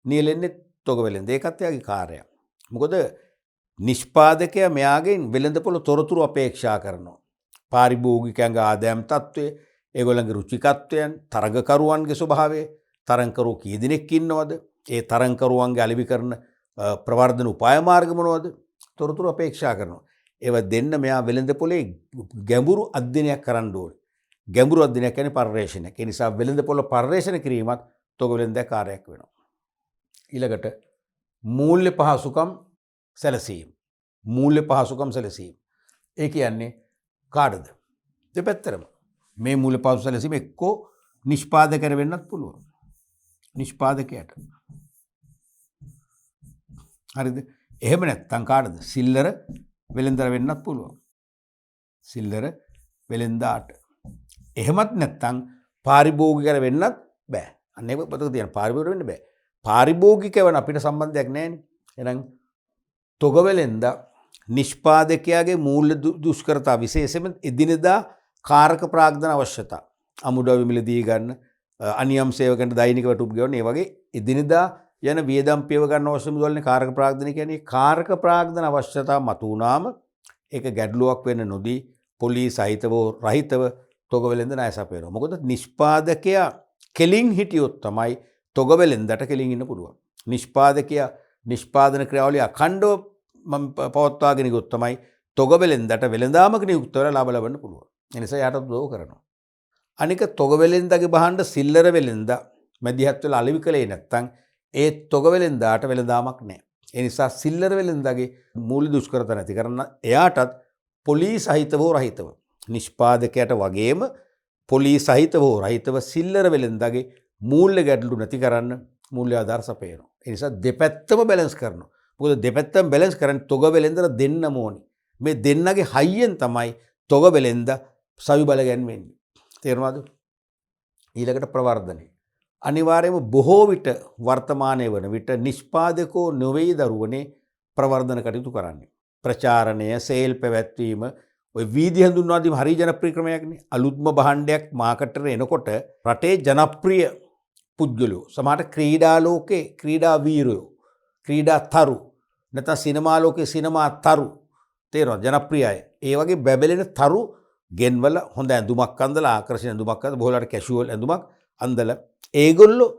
නියැලෙන්නේ තොග වෙළඳ. ඒකත් එයාගේ කාර්යයක්. මොකද නිෂ්පාදකයා මෙයාගෙන් වෙළඳ පොළ තොරතුරු අපේක්ෂා කරනවා. පාරිභෝගිකයන්ගේ ආදායම් තත්ත්වය, ඒගොල්ලන්ගේ රුචිකත්වයන්, තරගකරුවන්ගේ ස්වභාවය, තරංකරුවෝ කී දෙනෙක් ඉන්නවද? ඒ තරංකරුවන්ගේ අලෙවි කරන ප්‍රවර්ධන උපාය මාර්ග මොනවද? තොරතුරු අපේක්ෂා කරනවා. ඒවා දෙන්න මෙයා වෙළඳ පොලේ ගැඹුරු අධ්‍යයනයක් කරන්න ඕනේ. ගැඹුරු අධ්‍යයනයක් කියන්නේ පර්යේෂණයක්. ඒ නිසා වෙළඳ පොළ පර්යේෂණ කිරීමත් තොග වෙළඳ කාර්යයක් වෙනවා. ඊළඟට මූල්‍ය පහසුකම් සැලසීම. මූල්‍ය පහසුකම් සැලසීම. ඒ කියන්නේ කාටද? දෙපැත්තටම. මේ මූල්‍ය පහසුකම් සැලසීම එක්කෝ නිෂ්පාදකයට වෙන්නත් පුළුවන්. නිෂ්පාදකයට. හරිද? එහෙම නැත්නම් කාටද? සිල්ලර වෙළෙන්දර වෙන්නත් පුළුවන්. සිල්ලර වෙළෙන්දාට. එහෙමත් නැත්නම් පාරිභෝගිකයට වෙන්නත් බෑ. අන්න ඒක පොතක තියෙන පාරිභෝගිකයට වෙන්න බෑ. පාරිභෝගිකයන් අපිට සම්බන්ධයක් නැහැනේ. එහෙනම් තොග වෙළෙන්දා නිෂ්පාදකයාගේ මූල්‍ය දුෂ්කරතා විශේෂයෙන්ම එදිනෙදා කාරක ප්‍රාග්ධන අවශ්‍යතා. අමුඩාව මිලදී ගන්න, අනියම් සේවකයන්ට දෛනික වැටුප් ගෙවන්න, ඒ වගේ එදිනෙදා යන වියදම් පියව ගන්න අවශ්‍ය මුදල්නේ කාරක ප්‍රාග්ධන කියන්නේ. කාරක ප්‍රාග්ධන අවශ්‍යතා මතු වුණාම ඒක ගැටලුවක් වෙන්න නොදී පොලිස් සහිතව රහිතව තොග වෙළෙන්ද ණය සපයනවා. මොකද නිෂ්පාදකයා කෙලින් හිටියොත් තමයි තොග වෙළෙන්දට කෙලින් ඉන්න පුළුවන්. නිෂ්පාදකයා නිෂ්පාදන ක්‍රියාවලිය අඛණ්ඩව පවත්වාගෙන ගියොත් තමයි තොග වෙළෙන්දට වෙළඳාමක නියුක්ත වෙලා ලාභ ලබන්න පුළුවන්. ඒ නිසා යාට උදව් කරනවා. අනික තොග වෙළෙන්දගේ බහඬ සිල්ලර වෙළෙන්දා මැදිහත් වෙලා අලෙවි කලේ නැත්තම් ඒ තොග වෙළෙන්දාට වෙළඳාමක් නැහැ. ඒ නිසා සිල්ලර වෙළෙන්දාගේ මූල්‍ය දුෂ්කරතා නැති කරන්න එයාටත් පොලිස් සහිතව රහිතව නිෂ්පාදකයට වගේම පොලිස් සහිතව රහිතව සිල්ලර වෙළෙන්දාගේ මූල්‍ය ගැටලු නැති කරන්න මූල්‍ය ආධාර සපයනවා. ඒ නිසා දෙපැත්තම බැලන්ස් කරනවා. මොකද දෙපැත්තම බැලන්ස් කරන්නේ තොග වෙළෙන්දට දෙන්නම ඕනේ. මේ දෙන්නගේ හයියෙන් තමයි තොග වෙළෙන්ද සවි බල ගැන්වෙන්නේ. තේරුණාද? ඊළඟට ප්‍රවර්ධනය. අනිවාර්යයෙන්ම බොහෝ විට වර්තමානයේ වන විට නිෂ්පාදකෝ නොවේ දරුවනේ ප්‍රවර්ධන කටයුතු කරන්නේ. ප්‍රචාරණය, සේල් පැවැත්වීම, ඔය වීදි හඳුන්වා දීම හරි ජනප්‍රිය ක්‍රමයක්නේ. අලුත්ම භාණ්ඩයක් මාකට් එකට එනකොට රටේ ජනප්‍රිය පුද්ගලයෝ, සමහරට ක්‍රීඩා ලෝකේ ක්‍රීඩා වීරයෝ, ක්‍රීඩා තරු, නැත්නම් සිනමා ලෝකේ සිනමා තරු, තේරෙනවද? ජනප්‍රියයි. ඒ වගේ බැබලෙන තරු ගෙන්වල හොඳ ඇඳුමක් අඳලා, ආකර්ෂණ ඇඳුමක් අඳලා, බොහෝලට කැෂුවල් ඇඳුමක් අඳලා ඒගොල්ලෝ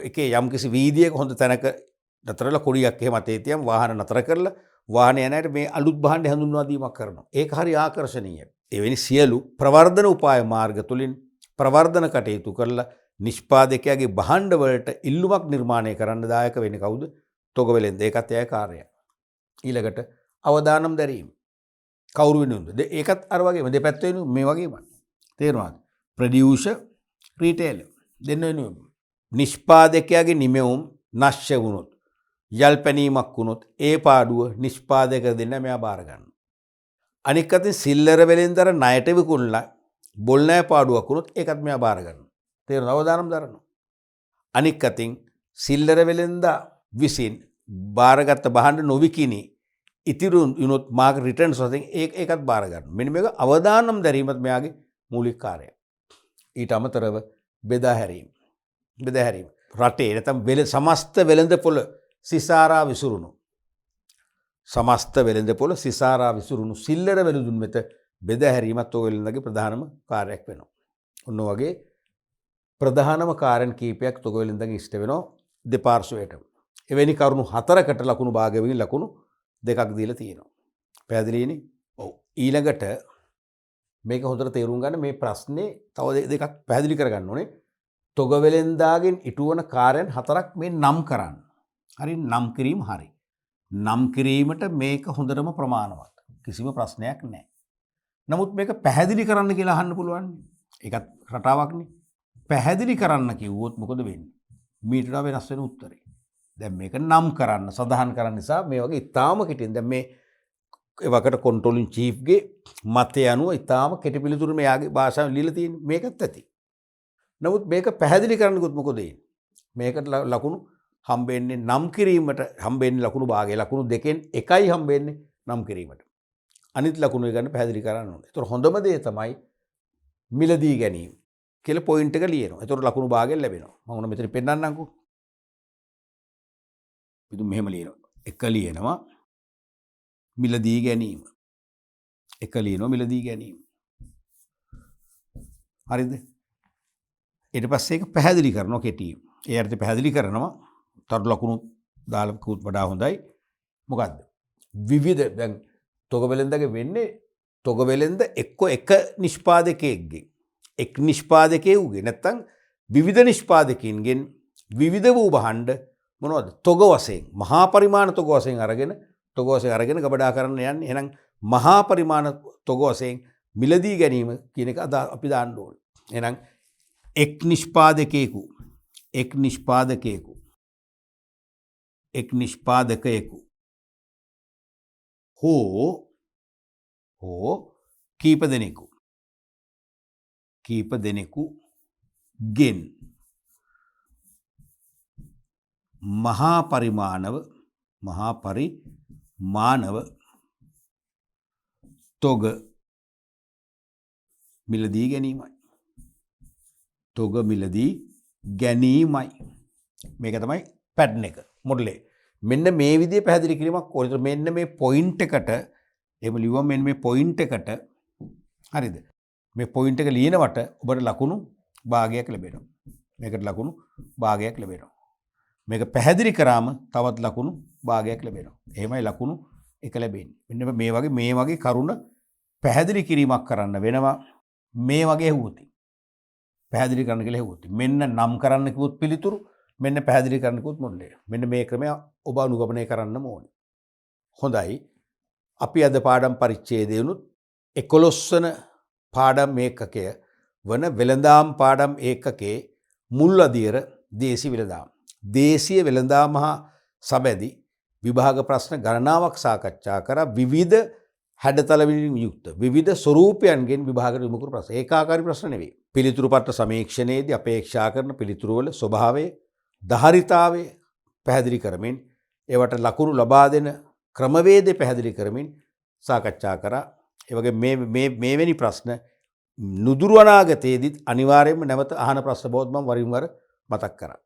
එකේ යම්කිසි වීදියක හොඳ තැනක නතරලා කොඩියක් එහෙම අතේ තියන් වාහන නතර කරලා වාහනේ යන අයට මේ අලුත් භාණ්ඩ හඳුන්වා දීමක් කරනවා. ඒක හරි ආකර්ශනීයයි. එවැනි සියලු ප්‍රවර්ධන උපාය මාර්ග තුලින් ප්‍රවර්ධන කටයුතු කරලා නිෂ්පාදකයාගේ භාණ්ඩ වලට ඉල්ලුමක් නිර්මාණය කරන්න දායක වෙන්නේ කවුද? තොගවැලෙන්ද. ඒකත් එයාගේ කාර්යයක්. ඊළඟට අවදානම් දැරීම. කවුරු වෙනුද? ඒකත් අර වගේම දෙපැත්ත වෙනු මේ වගේම. තේරුණාද? ප්‍රොඩියුසර්, රීටේලර් දෙන්න වෙනුවෙන්. නිෂ්පාදකයාගේ නිමෙවුම් නැෂ්‍ය වුණොත්, යල්පැනීමක් වුණොත් ඒ පාඩුව නිෂ්පාදක දෙන්න මෙයා බාර ගන්නවා. අනික් අතින් සිල්ලර වෙලෙන්දර ණයට විකුණලා බොල් නැහැ පාඩුවක් වුණොත් ඒකත් මෙයා බාර ගන්නවා. තේරුණාද? අවදානම් දරනවා. අනික් අතින් සිල්ලර වෙලෙන්දා විසින් බාරගත්ත භාණ්ඩ නොවිකිනි ඉතිරි වුණොත් මාර්කට් රිටර්න්ස් වශයෙන් ඒකත් බාර ගන්නවා. මෙන්න මේක අවදානම් දැරීමත් මෙයාගේ මූලික කාර්යය. ඊට අමතරව බෙදා හැරීම. බෙදා හැරීම. රටේ නැත්නම් සමස්ත වෙළඳපොළ සිසාරා විසුරුණු. සමස්ත වෙළඳපොළ සිසාරා විසුරුණු සිල්ලර වෙළඳුන් වෙත බෙදා හැරීමත් ඔය වෙළඳගේ ප්‍රධානම කාර්යයක් වෙනවා. ඔන්න වගේ ප්‍රධානම කාර්යන් කීපයක් තොග වෙළඳගේ ඉෂ්ට වෙනවා දෙපාර්ශ්වයටම. එවැනි කරුණු 4කට ලකුණු භාගයෙන් ලකුණු 2ක් දීලා තියෙනවා. පැහැදිලිනේ? ඔව්. ඊළඟට මේක හොඳට තේරුම් ගන්න මේ ප්‍රශ්නේ තව දෙකක් පැහැදිලි කරගන්න ඕනේ. තොග වෙළඳාගෙන් ඉටුවන කාර්යන් 4ක් මේ නම් කරන්න. හරි නම් කිරීම හරි. නම් කිරීමට මේක හොඳටම ප්‍රමාණවත්. කිසිම ප්‍රශ්නයක් නැහැ. නමුත් මේක පැහැදිලි කරන්න කියලා අහන්න පුළුවන්. ඒකත් රටාවක්නේ. පැහැදිලි කරන්න කිව්වොත් මොකද වෙන්නේ? මීට වඩා වෙනස් වෙන උත්තරේ. දැන් මේක නම් කරන්න සඳහන් කරන්න නිසා මේ වගේ ඉතාම කෙටියෙන් දැන් මේ එවකට කන්ට්‍රෝලින් චීෆ්ගේ මතය අනුව ඉතාම කෙටි පිළිතුරු මෙයාගේ භාෂාවෙන් ලියලා තියෙන්නේ. මේකත් ඇති. නමුත් මේක පැහැදිලි කරන්නකොත් මොකද වෙන්නේ? මේකට ලකුණු හම්බෙන්නේ නම් කිරීමට හම්බෙන්නේ ලකුණු භාගය. ලකුණු දෙකෙන් එකයි හම්බෙන්නේ නම් කිරීමට. අනිත් ලකුණු ගන්න පැහැදිලි කරන්න ඕනේ. ඒතර හොඳම දේ තමයි මිලදී ගැනීම කියලා පොයින්ට් එක ලියනවා. ඒතර ලකුණු භාගය ලැබෙනවා. මම උන මෙතන පෙන්නන්නම්කෝ. පිටු මෙහෙම ලියනවා. එක ලියනවා මිලදී ගැනීම. එක ලියනවා මිලදී ගැනීම. හරිද? ඊට පස්සේ ඒක පැහැදිලි කරනවා කෙටියෙන්. ඒ අර්ථය පැහැදිලි කරනවා. තරු ලකුණු දාලා කුත් වඩා හොඳයි. මොකද්ද? විවිධ දැන් තොග වෙළඳගේ වෙන්නේ තොග වෙළඳ එක්ක එක නිෂ්පාදකයෙක්ගේ එක් නිෂ්පාදකයෙකුගේ නැත්තම් විවිධ නිෂ්පාදකයින්ගෙන් විවිධ වූ භාණ්ඩ මොනවද? තොග වශයෙන් මහා පරිමාණ තොග වශයෙන් අරගෙන ගබඩා කරන්න යන්නේ. එහෙනම් මහා පරිමාණ තොග වශයෙන් මිලදී ගැනීම කියන එක අපි දාන්න ඕනේ. එහෙනම් එක් නිෂ්පාදකයෙකු හෝ කීප දෙනෙකු ගෙන් මහා පරිමාණව තොග මිලදී ගැනීමයි. මේක තමයි පැටර්න් එක මොඩලේ. මෙන්න මේ විදිහේ පැහැදිලි කිරීමක් ඕනේ. මෙන්න මේ පොයින්ට් එකට එහෙම ලියුවම මෙන්න මේ පොයින්ට් එකට හරිද? මේ පොයින්ට් එක ලියනවට ඔබට ලකුණු භාගයක් ලැබෙනවා. මේකට ලකුණු භාගයක් ලැබෙනවා. මේක පැහැදිලි කරාම තවත් ලකුණු භාගයක් ලැබෙනවා. එහෙමයි ලකුණු එක ලැබෙන්නේ. මෙන්න මේ වගේ කරුණ පැහැදිලි කිරීමක් කරන්න වෙනවා. මේ වගේ හෙව්වොත් පැහැදිලි කරන්න කියලා හෙව්වොත් මෙන්න නම් කරන්න කිව්වොත් පිළිතුරු මෙන්න පැහැදිලි කරන්න කිව්වොත් මොන්නේ. මෙන්න මේ ක්‍රමය ඔබ අනුගමනය කරන්න ඕනේ. හොඳයි. අපි අද පාඩම් පරිච්ඡේදය උනුත් 11 වන පාඩම් ඒකකය වන වෙළඳාම් පාඩම් ඒකකයේ මුල් අදියර දේශීය වෙළඳාම්. දේශීය වෙළඳාම හා සබැඳි විභාග ප්‍රශ්න ගණනාවක් සාකච්ඡා කරා. විවිධ හැඩතල වලින් යුක්ත විවිධ ස්වරූපයන්ගෙන් විභාගයට යොමු කරපු ප්‍රශ්න. ඒකාකාරී ප්‍රශ්න නෙවෙයි. පිළිතුරු පත්‍ර සමීක්ෂණයේදී අපේක්ෂා කරන පිළිතුරු වල ස්වභාවය, ධාරිතාවය පැහැදිලි කරමින් ඒවට ලකුණු ලබා දෙන ක්‍රමවේදය පැහැදිලි කරමින් සාකච්ඡා කරා. ඒ වගේ මේවැනි ප්‍රශ්න නුදුරු අනාගතයේදීත් අනිවාර්යයෙන්ම නැවත අහන ප්‍රශ්න බොහොත් මම වරින් වර මතක් කරා.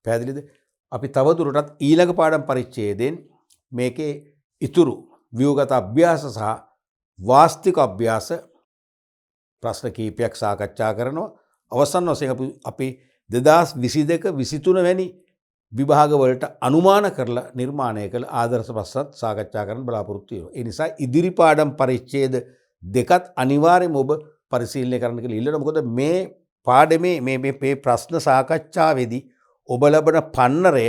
පැහැදිලිද? අපි තවදුරටත් ඊළඟ පාඩම් පරිච්ඡේදයෙන් මේකේ ඉතුරු ව්‍යුහගත අභ්‍යාස සහ වාස්තික අභ්‍යාස ප්‍රශ්න කීපයක් සාකච්ඡා කරනවා. අවසන් වශයෙන් අපි 2022-23 වැනි විභාග වලට අනුමාන කරලා නිර්මාණය කළ ආදර්ශ ප්‍රශ්නත් සාකච්ඡා කරන්න බලාපොරොත්තු වෙනවා. ඒ නිසා ඉදිරි පාඩම් පරිච්ඡේද දෙකත් අනිවාර්යයෙන්ම ඔබ පරිශීලනය කරන්න කියලා ඉල්ලනවා. මොකද මේ පාඩමේ මේ ප්‍රශ්න සාකච්ඡාවේදී ඔබ ලබන පන්නරය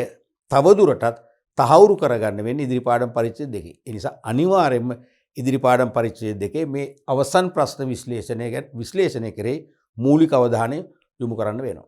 තවදුරටත් තහවුරු කරගන්න වෙන්නේ ඉදිරි පාඩම් පරිච්ඡේද දෙකේ. ඒ නිසා අනිවාර්යයෙන්ම ඉදිරි පාඩම් පරිච්ඡේද දෙකේ මේ අවසන් ප්‍රශ්න විශ්ලේෂණය කරේ මූලික අවධානය යොමු කරන්න වෙනවා.